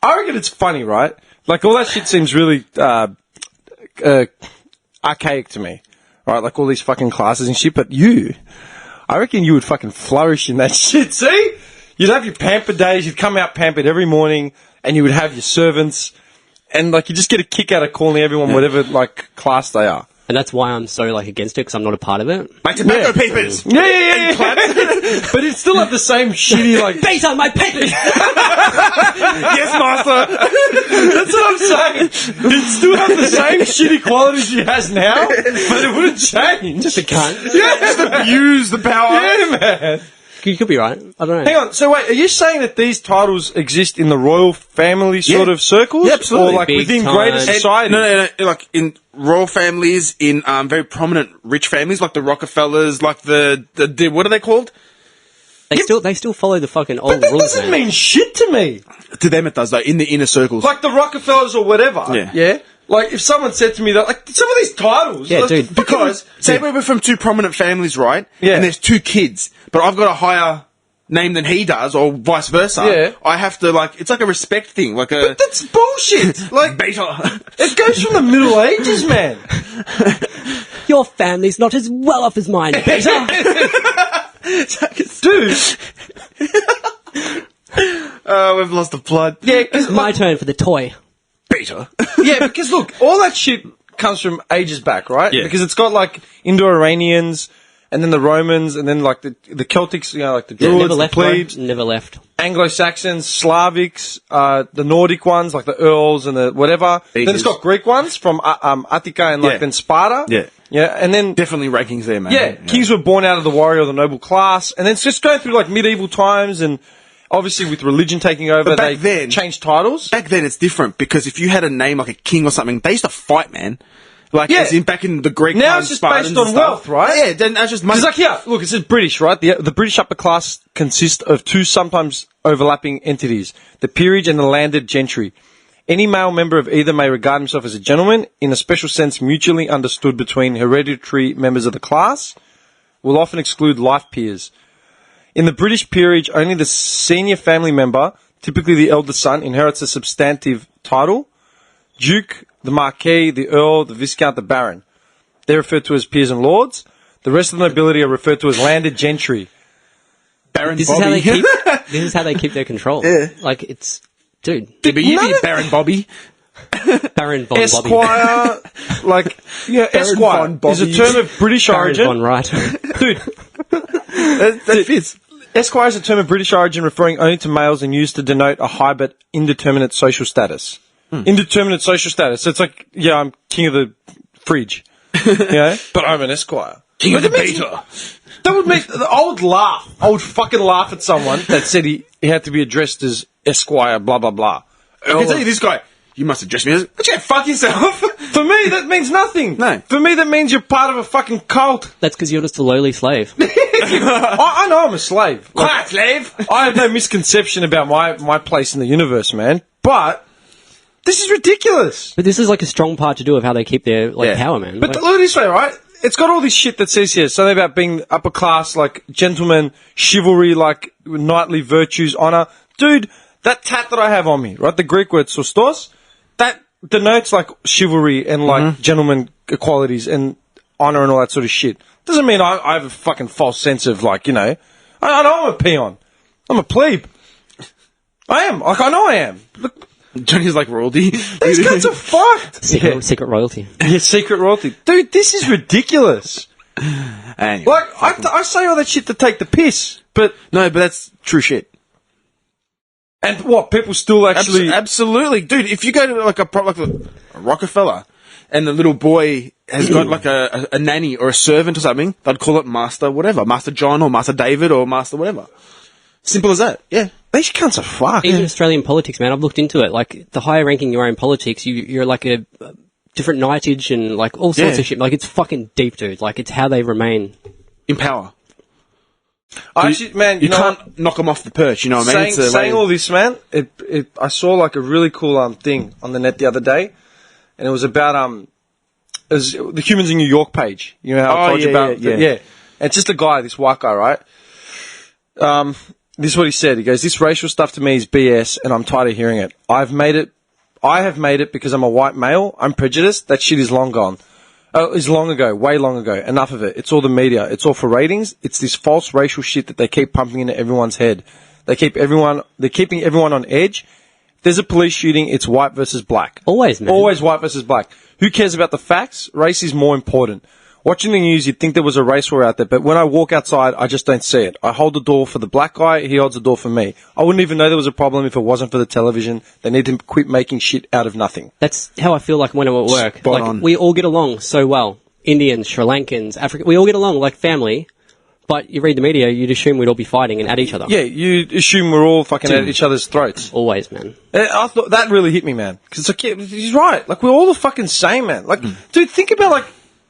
I reckon it's funny, right? Like, all that shit seems really archaic to me. Right? Like, all these fucking classes and shit. But I reckon you would fucking flourish in that shit. See? You'd have your pampered days. You'd come out pampered every morning, and you would have your servants, and like you just get a kick out of calling everyone whatever like class they are. And that's why I'm so like against it, because I'm not a part of it. Like tobacco papers. Yeah. But it's still have the same shitty like. Beta, my papers! Yes, master. That's what I'm saying. It still have the same shitty qualities he has now, but it wouldn't change. Just a cunt. Just abuse the power. Yeah, man. You could be right. I don't know. Hang on. So wait, are you saying that these titles exist in the royal family sort of circles? Yeah, absolutely. Or like Big within time. greater society? No. Like in royal families, in very prominent rich families, like the Rockefellers, like the what are they called? They still follow the fucking old But that rules, doesn't man. mean shit to me. To them it does, though, in the inner circles. Like the Rockefellers or whatever. Yeah. Like if someone said to me that, like some of these titles. Yeah, like, dude. fucking- because, say we're from two prominent families, right? Yeah. And there's two kids, but I've got a higher name than he does, or vice versa. Yeah. I have to, like, it's like a respect thing, like a... But that's bullshit. Like beta. it goes from the Middle Ages, man. Your family's not as well off as mine, Beta. Dude. We've lost the plot. Yeah, 'cause My turn for the toy. Beta. yeah, because look, all that shit comes from ages back, right? Yeah. Because it's got like Indo-Iranians, and then the Romans, and then like the Celtics, you know, like the Druids, Never the left, bro. plebes, Never left. Anglo-Saxons, Slavics, the Nordic ones, like the Earls and the whatever. Then it's got Greek ones from Attica and like Yeah. then Sparta. Yeah. Yeah, and then Definitely rankings there, man. yeah, kings were born out of the warrior or the noble class, and then it's just going through like medieval times, and obviously with religion taking over, But back they then- changed titles. Back then it's different, because if you had a name like a king or something, they used to fight, man. Like, Yeah. as in back in the Greek Now times, it's just Spartans based on and stuff. wealth, right? Yeah, then that's just money. Because like here, look, it says British, right? The British upper class consist of two sometimes overlapping entities: the peerage and the landed gentry. Any male member of either may regard himself as a gentleman, in a special sense mutually understood between hereditary members of the class, will often exclude life peers. In the British peerage, only the senior family member, typically the eldest son, inherits a substantive title: Duke, the Marquis, the Earl, the Viscount, the Baron. They're referred to as peers and lords. The rest of the nobility are referred to as landed gentry. Baron This Bobby. is how they keep. This is how they keep their control. Yeah. Like it's, dude. Yeah, but you None be of- Baron Bobby. Baron Von Bobby. Esquire, like, yeah, Esquire Von is a Bobby. term of British Baron origin. Von Wright. Dude, That fits. Esquire is a term of British origin referring only to males and used to denote a high but indeterminate social status. Indeterminate social status. So it's like, yeah, I'm king of the fridge. Yeah? But I'm an Esquire. King of But the that means- beta. That would mean, I would laugh. I would fucking laugh at someone that said he had to be addressed as Esquire, blah, blah, blah. I can tell you this guy. You must address me as... But yeah, fuck yourself. For me, that means nothing. No. For me, that means you're part of a fucking cult. That's because you're just a lowly slave. I know I'm a slave. Quiet, slave. I have no misconception about my place in the universe, man. But this is ridiculous. But this is like a strong part to do of how they keep their Yeah. power, man. But Like, look at this way, right? It's got all this shit that says here, something about being upper class, like gentlemen, chivalry, like knightly virtues, honor. Dude, that tat that I have on me, right? The Greek word "sostos," that denotes like chivalry and like gentleman qualities and honor and all that sort of shit. Doesn't mean I have a fucking false sense of like, you know, I know I'm a peon. I'm a plebe. I am. Like, I know I am. Look, Johnny's like royalty. these guys are fucked. secret royalty. Yeah, secret royalty. Dude, this is ridiculous. Anyway. Like, I say all that shit to take the piss, but... No, but that's true shit. And what, people still actually... Absolutely. Dude, if you go to like a Rockefeller and the little boy has got like a nanny or a servant or something, they'd call it Master whatever. Master John or Master David or Master whatever. Simple as that. Yeah. These cunts are fucked. Even Australian politics, man. I've looked into it. Like the higher ranking you are in politics, you're like a different knightage and like all sorts Yeah. of shit. Like it's fucking deep, dude. Like it's how they remain. In power. Actually, man, You know can't what? knock them off the perch, you know what I mean? Saying all this, man, I saw like a really cool thing on the net the other day, and it was about it was the Humans in New York page. You know how I told you about yeah. And it's just a guy, this white guy, right? This is what he said. He goes, "This racial stuff to me is BS, and I'm tired of hearing it. I have made it because I'm a white male. I'm prejudiced. That shit is long gone. Is long ago, way long ago. Enough of it. It's all the media. It's all for ratings. It's this false racial shit that they keep pumping into everyone's head. They're keeping everyone on edge. If there's a police shooting, it's white versus black. Always, man. Always white versus black. Who cares about the facts? Race is more important. Watching the news, you'd think there was a race war out there, but when I walk outside, I just don't see it. I hold the door for the black guy, he holds the door for me. I wouldn't even know there was a problem if it wasn't for the television. They need to quit making shit out of nothing. That's how I feel like when I'm at work. Spot like, on. we all get along so well. Indians, Sri Lankans, Africa, we all get along like family. But you read the media, you'd assume we'd all be fighting and at each other. Yeah, you assume we're all fucking at each other's throats. Always, man. I thought that really hit me, man. Because like, yeah, he's right. Like, we're all the fucking same, man. Like, dude, think about like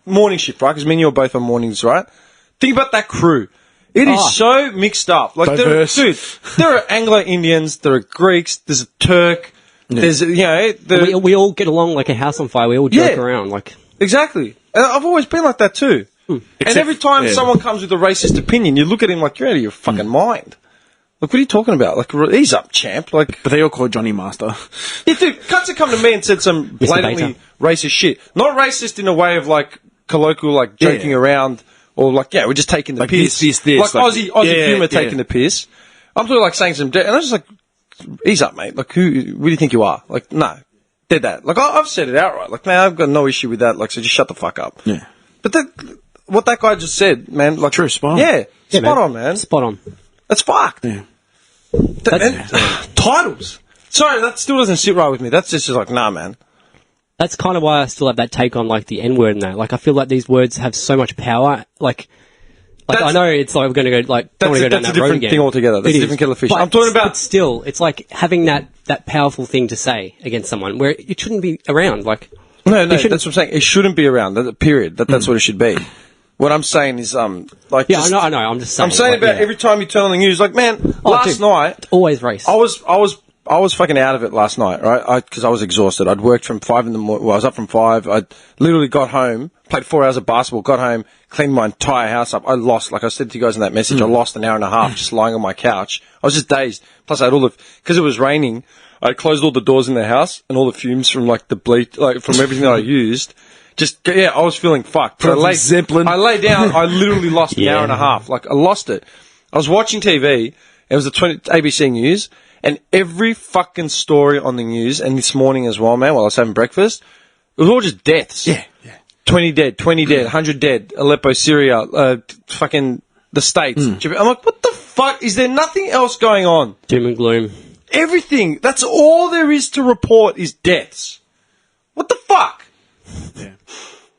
morning shift, right? Because me and you are both on mornings, right? Think about that crew. It is so mixed up. Like, Diverse. there are Anglo-Indians, there are Greeks, there's a Turk, there's, you know... We all get along like a house on fire. We all joke around. Like Exactly. And I've always been like that too. And every time someone comes with a racist opinion, you look at him like, you're out of your fucking mind. Like, what are you talking about? Like, ease up, champ. Like, But they all call Johnny Master. if the cunts had come to me and said some blatantly racist shit, not racist in a way of like colloquial, like joking around, or like, we're just taking the Like piss. this. Like Aussie humour yeah. taking the piss. I'm talking like saying some, and I'm just like, ease up, mate. Like, who do you think you are? Like, no, did that. Like, I've said it outright. Like, man, I've got no issue with that. Like, so just shut the fuck up. Yeah. But what that guy just said, man, like, True, spot on. Yeah, spot on, man. spot on. That's fucked. Yeah. Titles. Sorry, that still doesn't sit right with me. That's just like, nah, man. That's kind of why I still have that take on like the N-word and that. Like, I feel like these words have so much power. Like I know it's like we're going to go like don't want to go down That's that a road different again. thing altogether. That's It a is. different kettle of fish. But I'm talking about... still, it's like having that powerful thing to say against someone where it shouldn't be around. Like No, that's what I'm saying. It shouldn't be around. Period. That's what it should be. What I'm saying is, like, yeah, I know. I'm just saying. I'm saying like, about every time you turn on the news, like, man, last night, always race. I was fucking out of it last night, right? Because I was exhausted. I'd worked from 5 in the morning. Well, I was up from 5. I literally got home, played 4 hours of basketball, got home, cleaned my entire house up. I lost, like I said to you guys in that message, I lost an hour and a half just lying on my couch. I was just dazed. Plus, I had because it was raining, I closed all the doors in the house and all the fumes from like the bleach, like from everything that I used. I was feeling fucked. So I lay down, I literally lost an hour and a half. Like, I lost it. I was watching TV, it was the ABC News, and every fucking story on the news, and this morning as well, man, while I was having breakfast, it was all just deaths. Yeah. 20 dead, 100 dead, Aleppo, Syria, fucking the States. I'm like, what the fuck? Is there nothing else going on? Doom and gloom. Everything. That's all there is to report is deaths. What the fuck? Yeah.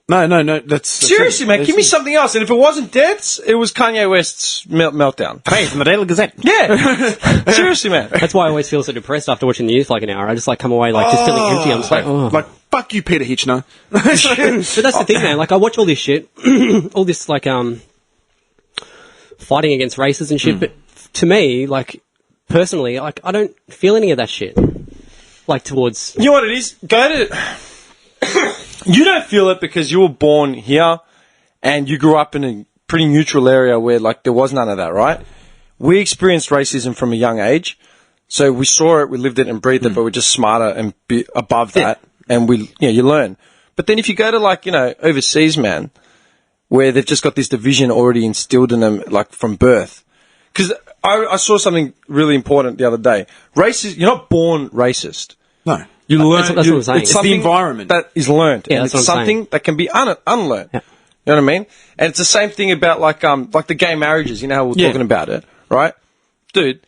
No. That's Seriously, man, give me something else. And if it wasn't deaths, it was Kanye West's meltdown. Hey, from the Daily Gazette. Yeah. Seriously, man. That's why I always feel so depressed after watching the news for like an hour. I just like come away like just feeling empty. I'm just like, oh. Like, fuck you, Peter Hitchner. But that's the thing, man. Like, I watch all this shit, all this like fighting against races and shit. But to me, like personally, like I don't feel any of that shit. Like towards You know what it is? You don't feel it because you were born here and you grew up in a pretty neutral area where like there was none of that, right? We experienced racism from a young age. So we saw it, we lived it and breathed it, but we're just smarter and above that. And you learn. But then if you go to like, overseas, man, where they've just got this division already instilled in them, like from birth. Because I saw something really important the other day. You're not born racist. No. You learn. That's what I'm saying. It's It's the environment. that is learned. Yeah, and that's what it's I'm something saying. that can be unlearned. Yeah. You know what I mean? And it's the same thing about like the gay marriages. You know how we're talking about it, right? Dude,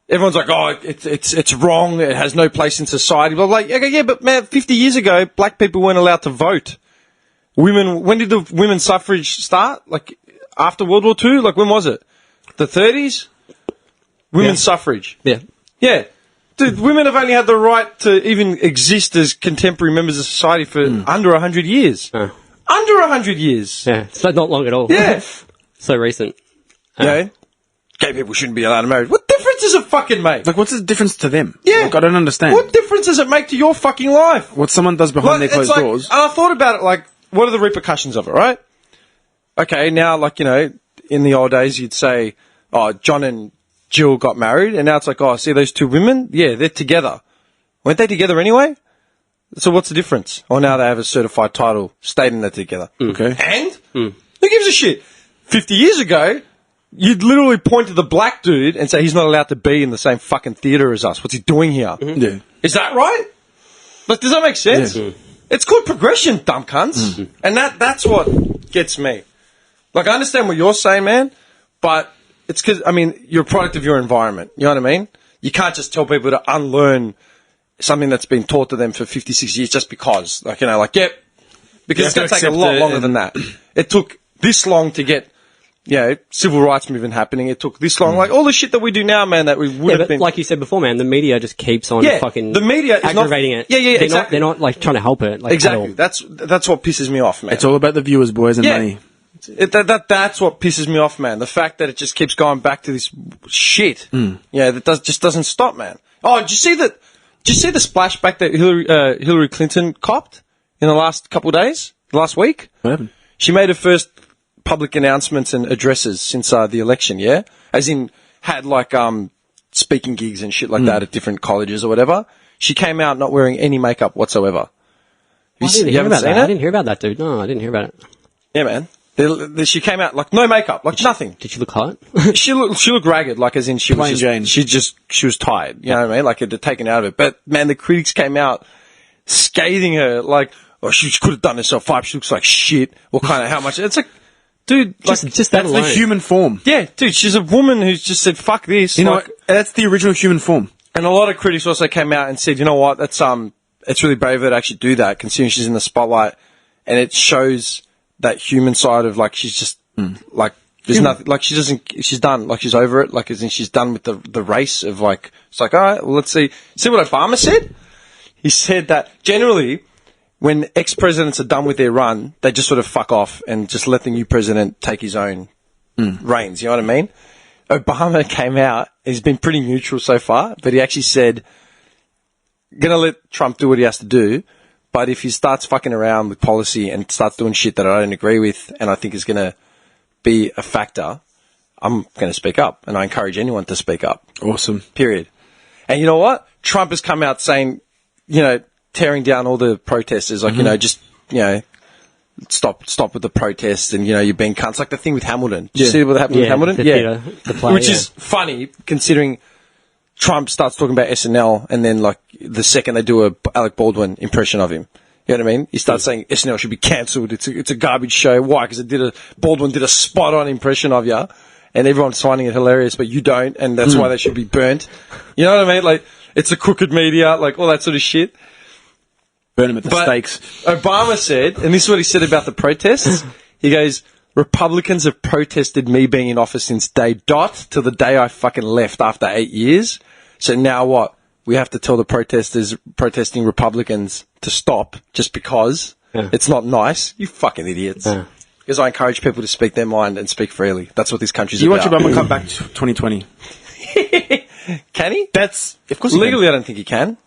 everyone's like, oh, it's wrong. It has no place in society. But like, okay, yeah, but man, 50 years ago, black people weren't allowed to vote. When did the women's suffrage start? Like after World War II? Like when was it? The 30s? Women's suffrage. yeah. Yeah. Dude, women have only had the right to even exist as contemporary members of society for under 100 years. Under 100 years. Yeah, it's not long at all. Yeah. So recent. Gay people shouldn't be allowed to marry. What difference does it fucking make? Like, what's the difference to them? Yeah. Like, I don't understand. What difference does it make to your fucking life? What someone does behind their It's closed like, doors. and I thought about it, like, what are the repercussions of it, right? Okay, now, like, in the old days, you'd say, oh, John and Jill got married, and now it's like, oh, see those two women? Yeah, they're together. Weren't they together anyway? So what's the difference? Oh, now they have a certified title stating that together. Okay. And? Who gives a shit? 50 years ago, you'd literally point to the black dude and say he's not allowed to be in the same fucking theatre as us. What's he doing here? Yeah. Is that right? Like, does that make sense? Yeah. It's called progression, dumb cunts. And that's what gets me. Like, I understand what you're saying, man, but it's because, I mean, you're a product of your environment. You know what I mean? You can't just tell people to unlearn something that's been taught to them for 56 years just because. Like, yep. Because it's going to take a lot longer than that. It took this long to get, civil rights movement happening. It took this long. Like, all the shit that we do now, man, that we would have been. Like you said before, man, the media just keeps on fucking the media is aggravating it. Yeah, They're not like trying to help it. Like, exactly. That's what pisses me off, man. It's all about the viewers, boys, and money. That's what pisses me off, man. The fact that it just keeps going back to this shit. Yeah, that just doesn't stop, man. Oh, did you see the splashback that Hillary Clinton copped in the last couple of days, last week? What happened? She made her first public announcements and addresses since the election, yeah? As in, had like speaking gigs and shit like that at different colleges or whatever. She came out not wearing any makeup whatsoever. I didn't hear about that. I didn't hear about that, dude. No, I didn't hear about it. Yeah, man. She came out like no makeup, like nothing. Did she look hot? She looked ragged, like as in she Plain was Jane. she was tired. You know what I mean? Like it had taken out of it. But man, the critics came out scathing her, like, oh, she could have done herself up. She looks like shit. What kind of how much? It's like, dude, Just that That's alone. the human form. yeah, dude, she's a woman who's just said fuck this. You know like, what? That's the original human form. and a lot of critics also came out and said, you know what? That's it's really brave of her to actually do that, considering she's in the spotlight, and it shows that human side of like she's just like there's nothing like she's done, like she's over it, like as in she's done with the race of like it's like all right, well let's see what Obama said. He said that generally when ex-presidents are done with their run, they just sort of fuck off and just let the new president take his own reins. You know what I mean? Obama came out. He's been pretty neutral so far, but he actually said, "Gonna let Trump do what he has to do." But if he starts fucking around with policy and starts doing shit that I don't agree with and I think is going to be a factor, I'm going to speak up. And I encourage anyone to speak up. Awesome. Period. And you know what? Trump has come out saying, tearing down all the protesters, like, stop with the protests and, you're being cunts. Like the thing with Hamilton. Did you see what happened with Hamilton? The play, Which is funny considering Trump starts talking about SNL and then like the second they do a Alec Baldwin impression of him. You know what I mean? He starts saying SNL should be cancelled. It's a garbage show. Why? Because Baldwin did a spot on impression of you and everyone's finding it hilarious, but you don't, and that's why they should be burnt. You know what I mean? Like, it's a crooked media, like all that sort of shit. Burn him at the stakes. Obama said, and this is what he said about the protests, he goes, Republicans have protested me being in office since day dot till the day I fucking left after 8 years. So now what? We have to tell the protesting Republicans to stop just because it's not nice. You fucking idiots. Because I encourage people to speak their mind and speak freely. That's what this country's You about. watch Obama come back to 2020. Can he? Of course Legally, I don't think he can.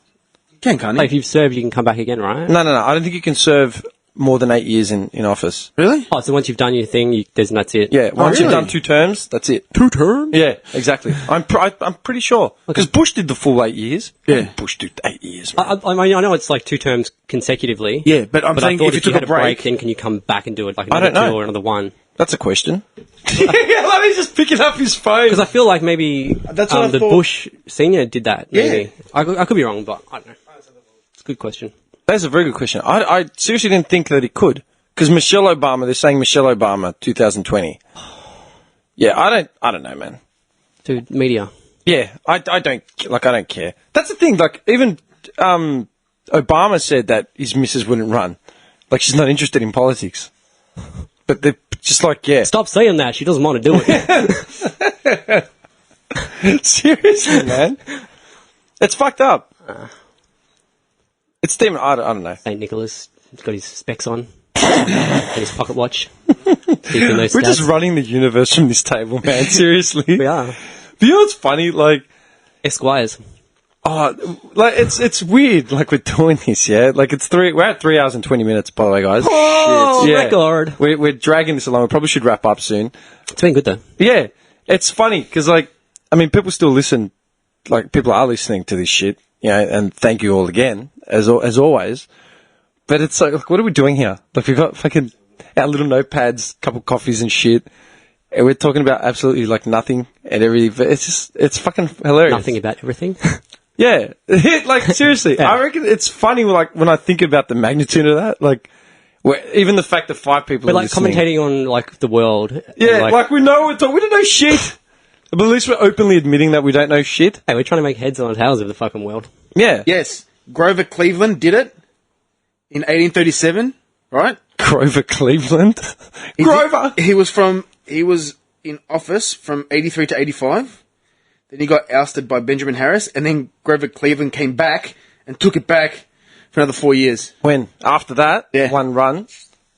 Can't he? Like, if you've served, you can come back again, right? No. I don't think you can serve more than 8 years in office. Really? Oh, so once you've done your thing, that's it. Yeah, once you've really? done 2 terms, that's it. 2 terms? Yeah, exactly. I'm pretty sure. Because Bush did the full 8 years. Yeah. Bush did 8 years. I mean, I know it's like 2 terms consecutively. Yeah, but I'm saying I thought if you you took had a break, then can you come back and do it like I another don't know. 2 or another 1? That's a question. Let me just picking up his phone. Because I feel like maybe That's what I the thought. Bush senior did that. Maybe. Yeah. I could be wrong, but I don't know. It's a good question. That's a very good question. I seriously didn't think that he could. Because Michelle Obama, they're saying Michelle Obama 2020. Yeah, I don't know, man. Dude, media. Yeah, I don't care. That's the thing. Like, even Obama said that his missus wouldn't run. Like, she's not interested in politics. But they're just like, yeah. Stop saying that. She doesn't want to do it. Seriously, man. It's fucked up. It's Stephen. I don't know. St. Nicholas. He's got his specs on. And his pocket watch. Keeping those We're stats. just running the universe from this table, man. Seriously. We are. But you know what's funny? Like, Esquires. like it's weird. Like we're doing this, yeah. Like we're at 3 hours and 20 minutes, by the way, guys. Oh, Shit. Yeah. record. We're dragging this along. We probably should wrap up soon. It's been good, though. Yeah, it's funny because, like, I mean, people still listen. Like, people are listening to this shit, and thank you all again. as always. But it's like, what are we doing here? Like, we've got fucking our little notepads, couple coffees and shit, and we're talking about absolutely like nothing and everything. But it's fucking hilarious. Nothing about everything. Yeah, like seriously, I reckon it's funny. Like when I think about the magnitude of that, like even the fact that 5 people We're are like listening. commentating on like the world. Yeah, like we know we don't know shit. But at least we're openly admitting that we don't know shit. Hey, we're trying to make heads on tails of the fucking world. Yeah. Yes, Grover Cleveland did it in 1837, right? Grover Cleveland. Grover! He was in office from 83 to 85. Then he got ousted by Benjamin Harris, and then Grover Cleveland came back and took it back for another 4 years. When? After that? Yeah. One run?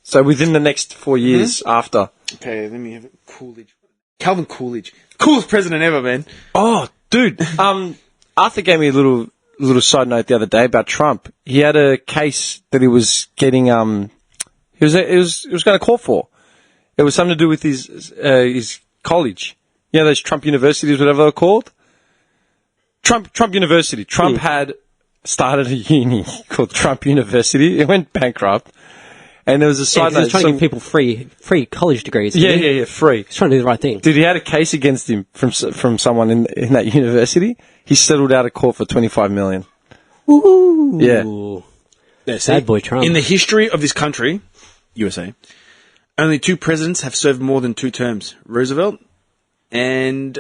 So within the next 4 years after. Okay, let me have it. Coolidge. Calvin Coolidge. Coolest president ever, man. Oh, dude. Arthur gave me a little side note the other day about Trump. He had a case that he was getting, he was going to call for. It was something to do with his college. You know, those Trump universities, whatever they're called? Trump University. Trump had started a uni called Trump University. It went bankrupt. And there was a side He note. was trying to give people free college degrees. Yeah, free. He's trying to do the right thing. Dude, he had a case against him from someone in that university. He settled out of court for $25 million. Ooh. Yeah. Bad boy Trump. In the history of this country, USA, only 2 presidents have served more than 2 terms. Roosevelt and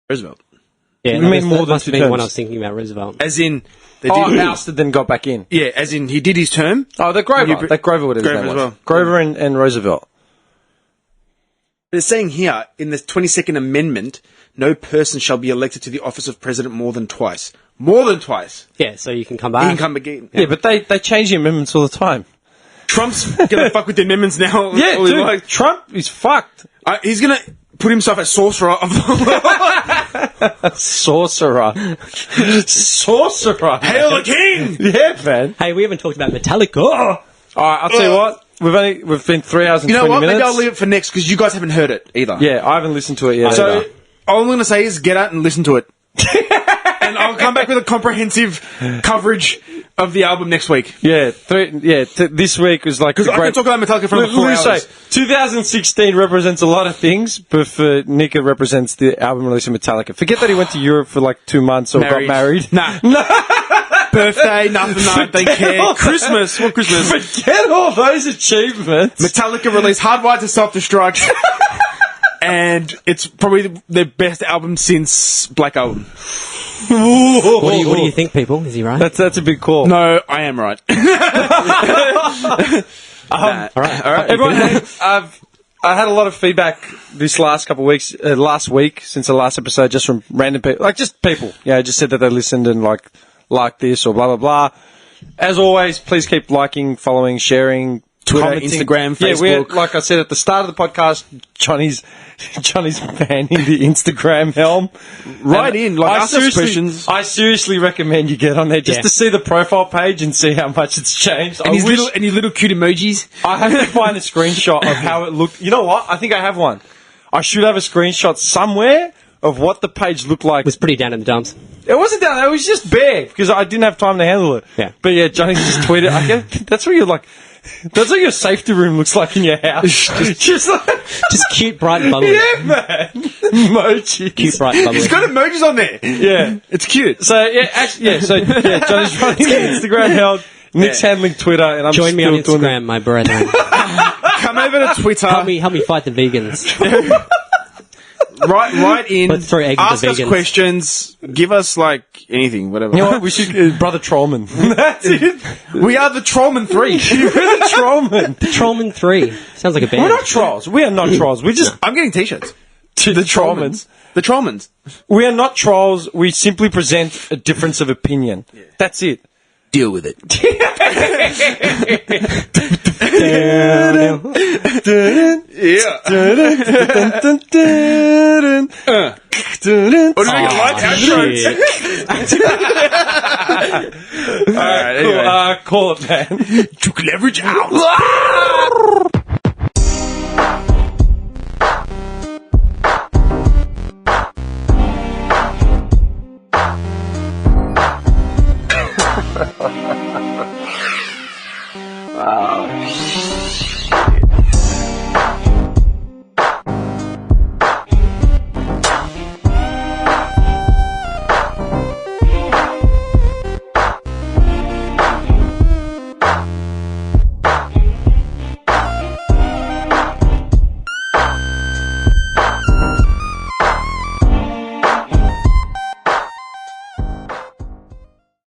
Roosevelt. Yeah, You mean more that than must 2 have been one terms? I was thinking about, Roosevelt. As in, they Oh, did... ousted, then got back in. Yeah, as in, he did his term. Oh, that Grover. That Grover, whatever his Grover name as was. well. Grover and Roosevelt. They're saying here, in the 22nd Amendment, no person shall be elected to the office of president more than twice. More than twice. Yeah, so you can come He back. can come again. Yeah, but they change the amendments all the time. Trump's gonna fuck with the amendments now. Yeah, all he dude, likes. Trump is fucked. He's gonna put himself as sorcerer of the world. Sorcerer. Sorcerer. Hail the king! Yeah, man. Hey, we haven't talked about Metallica. All right, I'll tell you what. We've been 3 hours and You know 20 what? minutes. Maybe I'll leave it for next, because you guys haven't heard it either. Yeah, I haven't listened to it yet. So, either. all I'm gonna say is get out and listen to it. And I'll come back with a comprehensive coverage of the album next week. Yeah, this week was like... Because I can talk about Metallica for another 4 Let me hours. say, 2016 represents a lot of things, but for Nick it represents the album release of Metallica. Forget that he went to Europe for like 2 months or got married. Nah. Birthday, nothing, no, they care. Christmas, what Christmas? Forget all those achievements. Metallica released Hardwired to Self-Destruct. And it's probably their best album since Black Album. What do you think, people? Is he right? That's a big call. No, I am right. All right. Everyone, I had a lot of feedback this last couple of weeks, last week since the last episode, just from random people, like just people. Yeah, just said that they listened and like this or blah blah blah. As always, please keep liking, following, sharing, Twitter, commenting. Instagram, Yeah, Facebook. like I said at the start of the podcast, Johnny's banning the Instagram helm. Right in, like, ask us questions. I seriously recommend you get on there just Yeah. to see the profile page and see how much it's changed. And his little cute emojis. I have to find a screenshot of how it looked. You know what? I think I have one. I should have a screenshot somewhere of what the page looked like. It was pretty down in the dumps. It wasn't down there. It was just bare because I didn't have time to handle it. Yeah. But yeah, Johnny just tweeted. That's what you're like. That's what your safety room looks like in your house. just Cute, bright, and bubbly. yeah, man. Emojis. Cute, bright, and bubbly. He's got emojis on there. Yeah, It's cute. So Johnny's running Instagram held. Nick's handling Twitter, and I'm Join me still on doing Instagram, my brethren. Come over to Twitter. help me fight the vegans. Write in. Let's throw eggs at ask the us vegans. questions. Give us, like, anything, whatever. You know what? We should Brother Trollman. That's it. We are the Trollman 3. We're the Trollman. Trollman 3. Sounds like a band. We're not trolls. We are not trolls. We just I'm getting t-shirts. the Trollmans. The Trollmans. We are not trolls. We simply present a difference of opinion. That's it. Deal with it. Yeah. What do you make it like? Outro. Alright, anyway. Call it, man. Took leverage out. Wow.